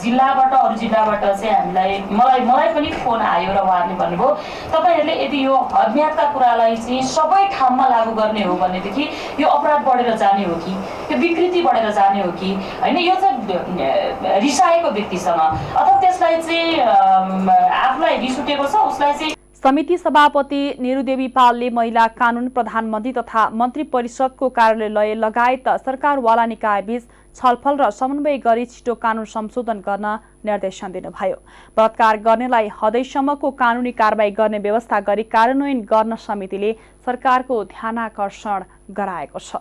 जिल्लाबाट अरू जिल्लाबाट चाहिँ मलाई पनि फोन आयो र उहाँहरूले भन्नुभयो तपाईँहरूले यदि यो हदम्यादका कुरालाई चाहिँ सबै ठाउँमा लागू गर्ने हो भनेदेखि यो अपराध बढेर जाने हो कि यो विकृति बढेर जाने हो कि होइन, यो चाहिँ रिसाएको व्यक्तिसँग अथवा त्यसलाई चाहिँ आफूलाई रिस उठेको छ उसलाई चाहिँ। समिति सभापति निरुदेवी पालले महिला कानून, प्रधानमन्त्री तथा मन्त्री परिषदको कार्यालय लगायत सरकारवाला निकायबीच छलफल र समन्वय गरी छिटो कानून संशोधन गर्न निर्देशन दिनुभयो। बलात्कार गर्नेलाई हदैसम्मको कानूनी कारबाही गर्ने व्यवस्था गरी कार्यान्वयन गर्न समितिले सरकारको ध्यानाकर्षण गराएको छ।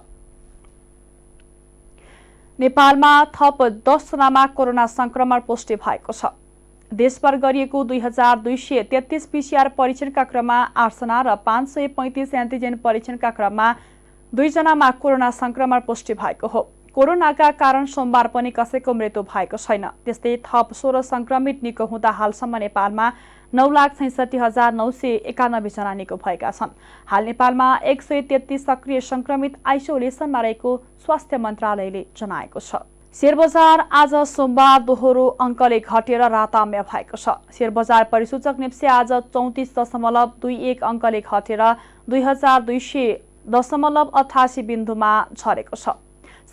नेपालमा थप 10 जनामा कोरोना संक्रमण पुष्टि भएको छ। देशभर गरिएको 2233 पीसीआर परीक्षणका क्रममा 8 जना र 535 एन्टिजेन परीक्षणका क्रममा 2 जनामा कोरोना संक्रमण पुष्टि भएको हो। कोरोनाका कारण सोमबार पनि कसैको मृत्यु भएको छैन। त्यस्तै थप 16 संक्रमित निको हुँदा हालसम्म नेपालमा 9,66,991 जना निको भएका छन्। हाल नेपालमा 133 सक्रिय संक्रमित आइसोलेसनमा रहेको स्वास्थ्य मन्त्रालयले जनाएको छ। शेयर बजार आज सोमबार दोहोरो अङ्कले घटेर राताम्य भएको छ। शेयर बजार परिसूचक नेप्से आज 34.21 अङ्कले घटेर 2200.88 बिन्दुमा झरेको छ।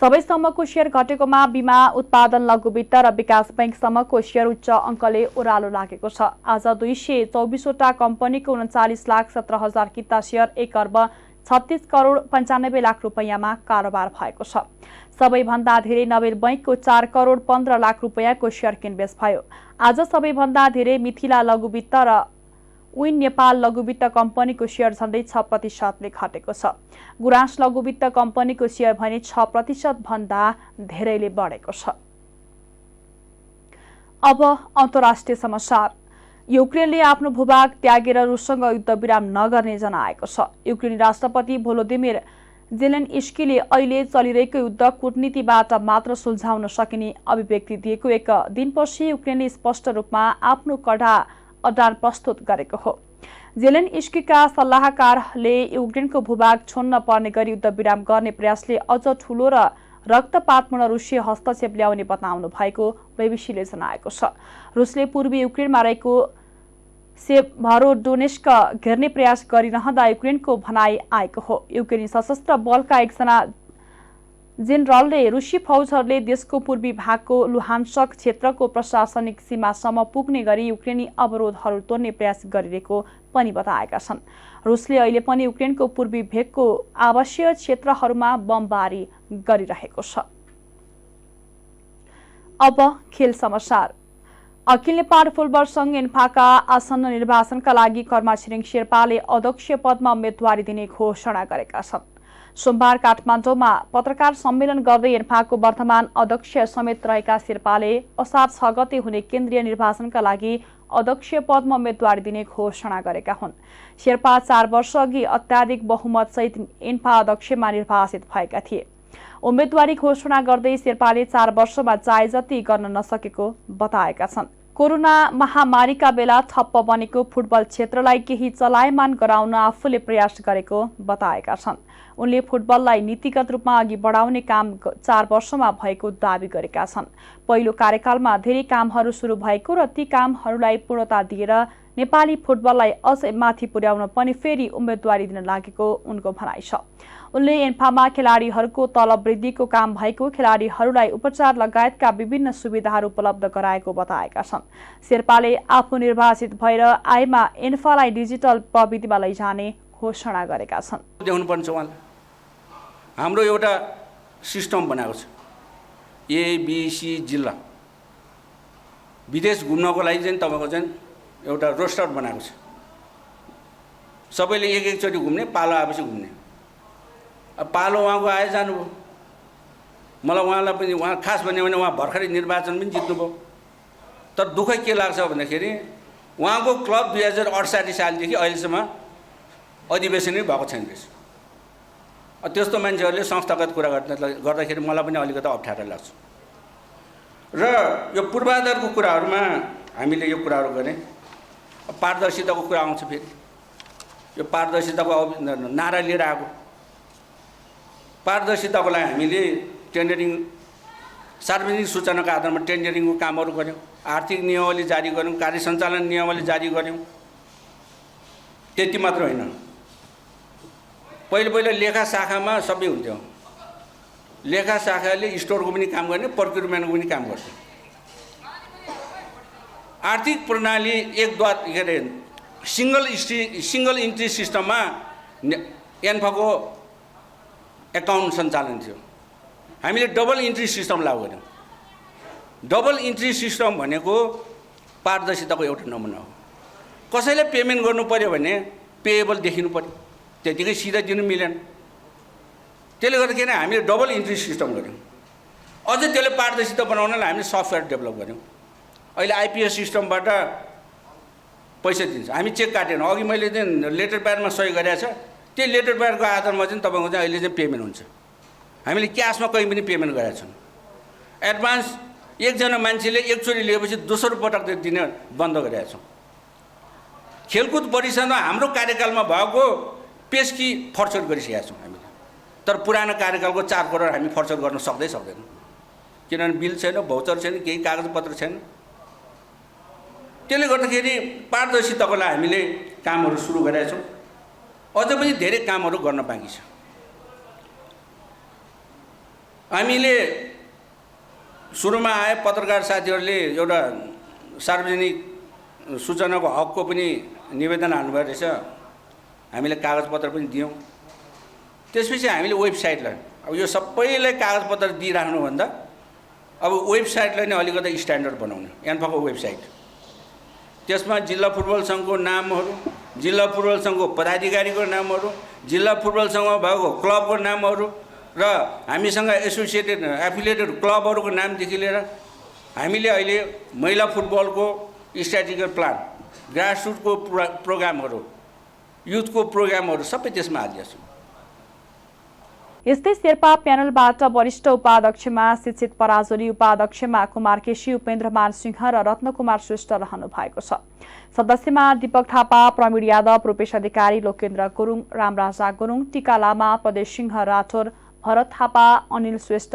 सबै समूहको शेयर घटेकोमा बीमा, उत्पादन, लघु वित्त र विकास बैंक समूहको शेयर उच्च अङ्कले ओह्रालो लागेको छ। आज 224वटा कम्पनीको 39,17,000 किता शेयर 1 अर्ब 36 करोड 95 लाख रुपैयाँमा कारोबार भएको छ। सबैभन्दा धेरै नोबेल बैंकको 4 करोड 15 लाख रुपैयाँको शेयर किनबेच भयो। आज सबैभन्दा धेरै मिथिला लघु वित्त र विन नेपाल लघु वित्त कम्पनीको शेयर झन्डै 6% घटेको छ। गुराँस लघु वित्त कम्पनीको शेयर भने 6% भन्दा धेरैले बढेको छ। अब अन्तर्राष्ट्रिय समाचार। युक्रेनले आफ्नो भूभाग त्यागेर रुससँग युद्ध विराम नगर्ने जनाएको छ। युक्रेनी राष्ट्रपति भोलोदिमिर जेलेन्स्कीले अहिले चलिरहेको युद्ध कूटनीतिबाट मात्र सुल्झाउन सकिने अभिव्यक्ति दिएको एक दिनपछि युक्रेनले स्पष्ट रूपमा आफ्नो कडा अडान प्रस्तुत गरेको हो। जेलेन्स्कीका सल्लाहकारले युक्रेनको भूभाग छोड्न पर्ने गरी युद्ध विराम गर्ने प्रयासले अझ ठूलो र रक्तपातपूर्ण रुसी हस्तक्षेप ल्याउने बताउनु भएको बीबीसीले जनाएको छ। रुसले पूर्वी युक्रेनमा रहेको सेभरोडोनेस्क घेर्ने प्रयास गरिरहँदा युक्रेनको भनाई आएको हो। युक्रेनी सशस्त्र बलका एकजना जेनरलले रुसी फौजहरूले देशको पूर्वी भागको लुहान्स्क क्षेत्रको प्रशासनिक सीमासम्म पुग्ने गरी युक्रेनी अवरोधहरू तोड्ने प्रयास गरिरहेको पनि बताएका छन्। रुसले अहिले पनि युक्रेनको पूर्वी भेगको आवासीय क्षेत्रहरूमा बमबारी गरिरहेको छ। अब खेल समाचार। अखिल नेपाल फुटबल संघ एन्फाका आसन्न निर्वाचनका लागि कर्मा छिरिङ शेर्पाले अध्यक्ष पदमा उम्मेदवारी दिने घोषणा गरेका छन्। सोमबार काठमाडौँमा पत्रकार सम्मेलन गर्दै एन्फाको वर्तमान अध्यक्ष समेत रहेका शेर्पाले असार 6 गते हुने केन्द्रीय निर्वाचनका लागि अध्यक्ष पदमा उम्मेदवारी दिने घोषणा गरेका हुन्। शेर्पा 4 वर्ष अघि अत्याधिक बहुमतसहित एन्फा अध्यक्षमा निर्वाचित भएका थिए। उम्मेदवारी घोषणा गर्दै शेर्पाले 4 वर्षमा चाहे जति गर्न नसकेको बताएका छन्। कोरोना महामारीका बेला ठप्प बनेको फुटबल क्षेत्रलाई केही चलायमान गराउन आफूले प्रयास गरेको बताएका छन्। उनले फुटबललाई नीतिगत रूपमा अघि बढाउने काम 4 वर्षमा भएको दावी गरेका छन्। पहिलो कार्यकालमा धेरै कामहरू सुरु भएको र ती कामहरूलाई पूर्णता दिएर नेपाली फुटबललाई अझ माथि पुर्याउन पनि फेरि उम्मेदवारी दिन लागेको उनको भनाइ छ। उनले एन्फामा खेलाडीहरूको तलब वृद्धिको काम भएको, खेलाडीहरूलाई उपचार लगायतका विभिन्न सुविधाहरू उपलब्ध गराएको बताएका छन्। शेर्पाले आफू निर्वाचित भएर आएमा एन्फालाई डिजिटल प्रविधिमा लैजाने घोषणा गरेका छन्। देख्नुपर्छ उहाँले हाम्रो एउटा सिस्टम बनाएको छ। एबिसी जिल्ला विदेश घुम्नको लागि चाहिँ तपाईँको चाहिँ एउटा रोस्टर बनाएको छ। सबैले एक एकचोटि घुम्ने, पालो आएपछि घुम्ने। अब पालो उहाँको आए जानुभयो। मलाई उहाँलाई पनि उहाँ खास भन्यो भने उहाँ भर्खरै निर्वाचन पनि जित्नुभयो। तर दुःख के लाग्छ भन्दाखेरि उहाँको क्लब 2068 सालदेखि अहिलेसम्म अधिवेशनै भएको छैन रहेछ। त्यस्तो मान्छेहरूले संस्थागत कुरा गर्दाखेरि मलाई पनि अलिकति अप्ठ्यारो लाग्छ। र यो पूर्वाधारको कुराहरूमा हामीले यो कुराहरू गरे। पारदर्शिताको कुरा आउँछ। फेरि यो पारदर्शिताको नारा लिएर आएको। पारदर्शिताको लागि हामीले टेन्डरिङ, सार्वजनिक सूचनाका आधारमा टेन्डरिङको कामहरू गऱ्यौँ। आर्थिक नियमावली जारी गऱ्यौँ, कार्य सञ्चालन नियमावली जारी गऱ्यौँ। त्यति मात्र होइन, पहिले लेखा शाखामा सबै हुन्थ्यो। लेखा शाखाले स्टोरको पनि काम गर्ने, प्रोक्युरमेन्टको पनि काम गर्छ। आर्थिक प्रणाली एकद्वार के अरे सिंगल इन्ट्री सिस्टममा एन्फाको एकाउन्ट सञ्चालन थियो। हामीले डबल इन्ट्री सिस्टम लागू गऱ्यौँ। डबल इन्ट्री सिस्टम भनेको पारदर्शिताको एउटा नमुना हो। कसैले पेमेन्ट गर्नु पर्यो भने पेएबल देखिनु पर्यो, त्यतिकै सिधा दिनु मिलेन। त्यसले गर्दाखेरि हामीले डबल इन्ट्री सिस्टम गऱ्यौँ। अझै त्यसले पारदर्शिता बनाउनलाई हामीले सफ्टवेयर डेभलप गऱ्यौँ। अहिले आइपिएस सिस्टमबाट पैसा दिन्छ। हामी चेक काटेनौँ। अघि मैले चाहिँ लेटर प्याडमा सही गरेको छ, त्यो लेटर प्याडको आधारमा चाहिँ तपाईँको चाहिँ अहिले चाहिँ पेमेन्ट हुन्छ। हामीले क्यासमा कहीँ पनि पेमेन्ट गरेका छौँ। एडभान्स एकजना मान्छेले एकचोटि लिएपछि दोस्रो पटक दिने बन्द गरेका छौँ। खेलकुद परिषदमा हाम्रो कार्यकालमा भएको पेस्की फर्चर गरिसकेका छौँ हामीले। तर पुरानो कार्यकालको 4 करोड हामी फर्चर गर्न सक्दैनौँ, किनभने बिल छैन, भौचर छैन, केही कागजपत्र छैन। त्यसले गर्दाखेरि पारदर्शिताको लागि हामीले कामहरू सुरु गरेका छौँ। अझ पनि धेरै कामहरू गर्न बाँकी छ। हामीले सुरुमा आए पत्रकार साथीहरूले एउटा सार्वजनिक सूचनाको हकको पनि निवेदन हाल्नुभयो रहेछ। हामीले कागजपत्र पनि दियौँ। त्यसपछि हामीले वेबसाइटलाई, अब यो सबैलाई कागजपत्र दिइराख्नुभन्दा अब वेबसाइटलाई नै अलिकति स्ट्यान्डर्ड बनाउने, एन्फाको वेबसाइट, त्यसमा जिल्ला फुटबल सङ्घको नामहरू, जिल्ला फुटबल सङ्घको पदाधिकारीको नामहरू, जिल्ला फुटबल सङ्घमा भएको क्लबको नामहरू र हामीसँग एसोसिएटेड एफिलिएटेड क्लबहरूको नामदेखि लिएर हामीले अहिले महिला फुटबलको स्ट्राटेजिकल प्लान, ग्रासरुटको प्रोग्रामहरू, युथको प्रोग्रामहरू सबै त्यसमा हालिदिएका छौँ। यस्तै शेर्पा प्यानलबाट वरिष्ठ उपाध्यक्षमा शिक्षित पराजुली, उपाध्यक्षमा कुमार केसी, उपेन्द्रमान सिंह र रत्नकुमार श्रेष्ठ रहनु भएको छ। सदस्यमा दीपक थापा, प्रवीण यादव, रूपेश अधिकारी, लोकेन्द्र गुरुङ, रामराजा गुरुङ, टीका लामा, प्रदेश सिंह राठौर, भरत थापा, अनिल श्रेष्ठ,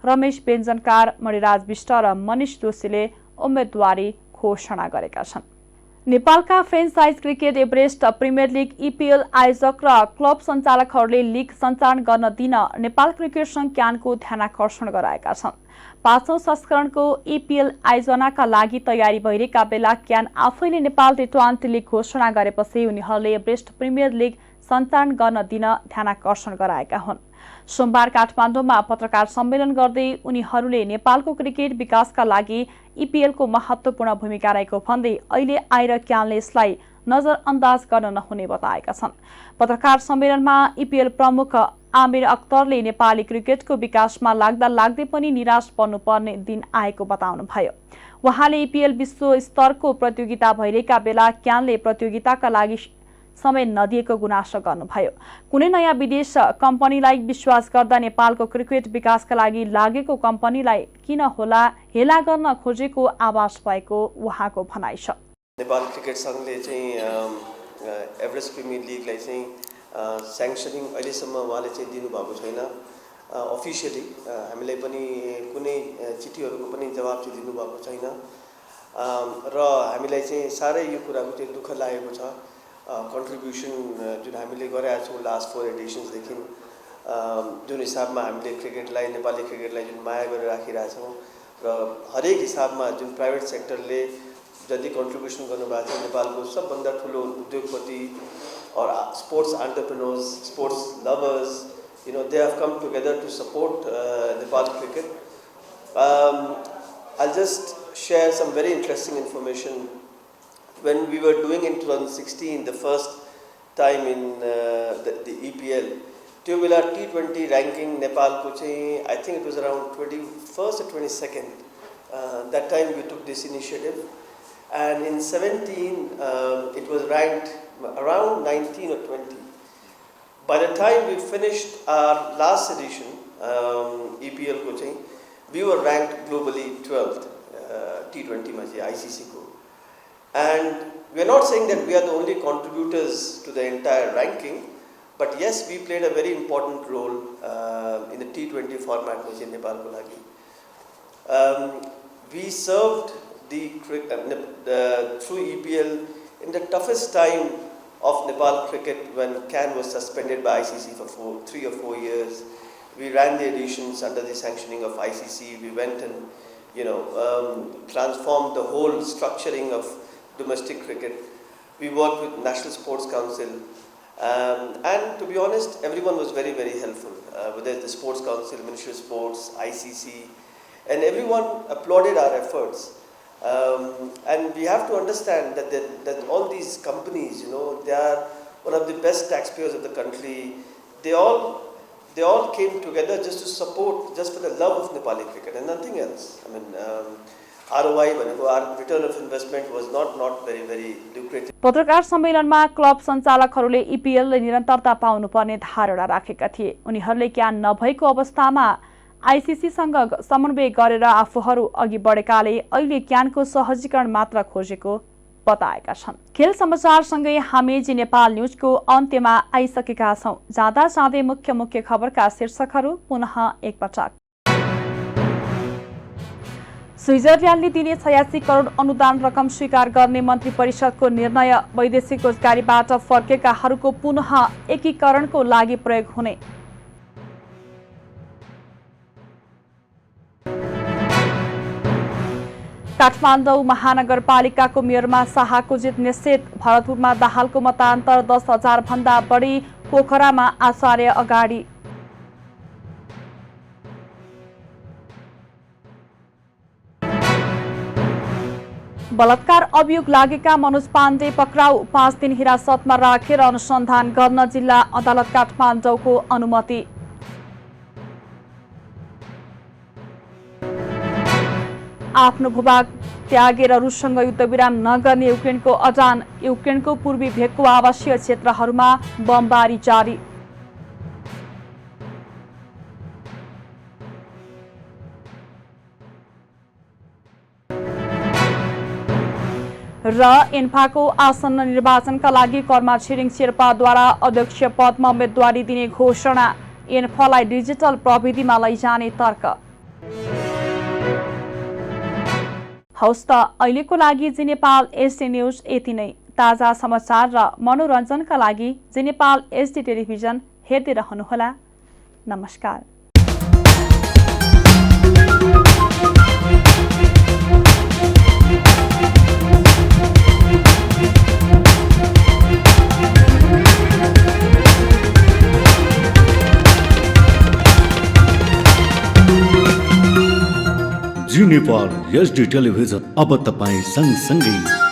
रमेश व्यञ्जनकार, मणिराज विष्ट र मनिष जोशीले उम्मेदवारी घोषणा गरेका छन्। नेपालका franchise cricket Everest premier league EPL आयोजक र क्लब सञ्चालकहरूले लिग सञ्चालन गर्न दिन नेपाल क्रिकेट संघ क्यानको ध्यानाकर्षण गराएका छन्। 5औं संस्करणको इपिएल आयोजनाका लागि तयारी भइरहेका बेला क्यान आफैले नेपाल टी20 लिग घोषणा गरेपछि उनीहरूले एभरेस्ट प्रिमियर लिग सञ्चालन गर्न दिन ध्यानाकर्षण गराएका हुन्। सोमबार काठमाडौँमा पत्रकार सम्मेलन गर्दै उनीहरूले नेपालको क्रिकेट विकासका लागि इपिएलको महत्त्वपूर्ण भूमिका रहेको भन्दै अहिले आएर क्यानले यसलाई नजरअन्दाज गर्न नहुने बताएका छन्। पत्रकार सम्मेलनमा इपिएल प्रमुख आमिर अख्तरले नेपाली क्रिकेटको विकासमा लाग्दै पनि निराश पर्नुपर्ने दिन आएको बताउनुभयो। उहाँले इपिएल विश्व स्तरको प्रतियोगिता भइरहेका बेला क्यानले प्रतियोगिताका लागि समय नदिएको गुनासो गर्नुभयो। कुनै नयाँ विदेश कम्पनीलाई विश्वास गर्दा नेपालको क्रिकेट विकासका लागि लागेको कम्पनीलाई किन होला हेला गर्न खोजेको आभास भएको उहाँको भनाइ छ। नेपाल क्रिकेट सङ्घले चाहिँ एभरेस्ट प्रिमियर लिगलाई चाहिँ स्याङ्सनिङ अहिलेसम्म उहाँले चाहिँ दिनुभएको छैन। अफिसियली हामीलाई पनि कुनै चिठीहरूको पनि जवाब चाहिँ दिनुभएको छैन र हामीलाई चाहिँ साह्रै यो कुराको चाहिँ दुःख लागेको छ। कन्ट्रिब्युसन जुन हामीले गरेका छौँ लास्ट 4 एडिसन्सदेखि जुन हिसाबमा हामीले क्रिकेटलाई, नेपाली क्रिकेटलाई जुन माया गरेर राखिरहेछौँ र हरेक हिसाबमा जुन प्राइभेट सेक्टरले जति कन्ट्रिब्युसन गर्नुभएको छ, नेपालको सबभन्दा ठुलो उद्योगपति और sports entrepreneurs, sports lovers, you know, they have come together to support Nepal cricket. I'll just share some very interesting information. When we were doing in 2016, the first time in the EPL, त्यो बेला T20 ranking Nepal को चाहिँ I think it was around 21st or 22nd. That time we took this initiative, and in 17 it was ranked around 19 or 20. By the time we finished our last edition, EPL को चाहिँ, we were ranked globally 12th T20 मा चाहिँ ICC को. And we are not saying that we are the only contributors to the entire ranking, but yes, we played a very important role in the T20 format मा चाहिँ नेपाल को लागि. We served through EPL in the toughest time of Nepal cricket when CAN was suspended by ICC for 3 or 4 years. We ran the editions under the sanctioning of ICC. We went and, you know, transformed the whole structuring of domestic cricket. We worked with National Sports Council, and to be honest, everyone was very, very helpful. Whether it's the Sports Council, Ministry of Sports, ICC, and everyone applauded our efforts. And we have to understand that all these companies, you know, they are one of the best taxpayers of the country. They all came together just to support, just for the love of Nepali cricket and nothing else. I mean, ROI भनेको return of investment was not very lucrative. पत्रकार सम्मेलनमा club सञ्चालकहरूले EPL ले निरन्तरता पाउनुपर्ने धारणा राखेका थिए। उनीहरूले ज्ञान नभएको अवस्थामा ICC सँग समन्वय गरेर आफूहरू अघि बढेकाले अहिले ज्ञानको सहजीकरण मात्र खोजेको बताएका छन्। खेल समाचारसँगै हामी जी नेपाल न्यूजको अन्त्यमा आइसकेका छौं। जाँदा जाँदै मुख्य खबरका शीर्षकहरू पुनः एकपटक। स्विजरल्यान्डले दिने 86 करोड अनुदान रकम स्वीकार गर्ने मन्त्री परिषदको निर्णय। वैदेशिक रोजगारीबाट फर्केकाहरूको पुनः एकीकरणको लागि प्रयोग हुने। काठमाडौँ महानगरपालिकाको मेयरमा शाहको जित निश्चित। भरतपुरमा दाहालको मतान्तर 10,000 भन्दा बढी। पोखरामा आचार्य अगाडि। बलात्कार अभियोग लागेका मनोज पाण्डे पक्राउ। 5 दिन हिरासतमा राखेर अनुसन्धान गर्न जिल्ला अदालत काठमाडौँको अनुमति। आफ्नो भूभाग त्यागेर रुससँग युद्धविराम नगर्ने युक्रेनको अडान। युक्रेनको पूर्वी भेगको आवासीय क्षेत्रहरूमा बमबारी जारी। र एन्फाको आसन्न निर्वाचनका लागि कर्मा छिरिङ शेर्पाद्वारा अध्यक्ष पदमा उम्मेदवारी दिने घोषणा। एन्फालाई डिजिटल प्रविधिमा लैजाने तर्क। हौस् त अहिलेको लागि जी नेपाल एचडी न्यूज यति नै। ताजा समाचार र मनोरञ्जनका लागि जी नेपाल एचडी टेलिभिजन हेर्दै रहनुहोला। नमस्कार। जी नेपाल एचडी टेलिभिजन अब तपाईं सँगसँगै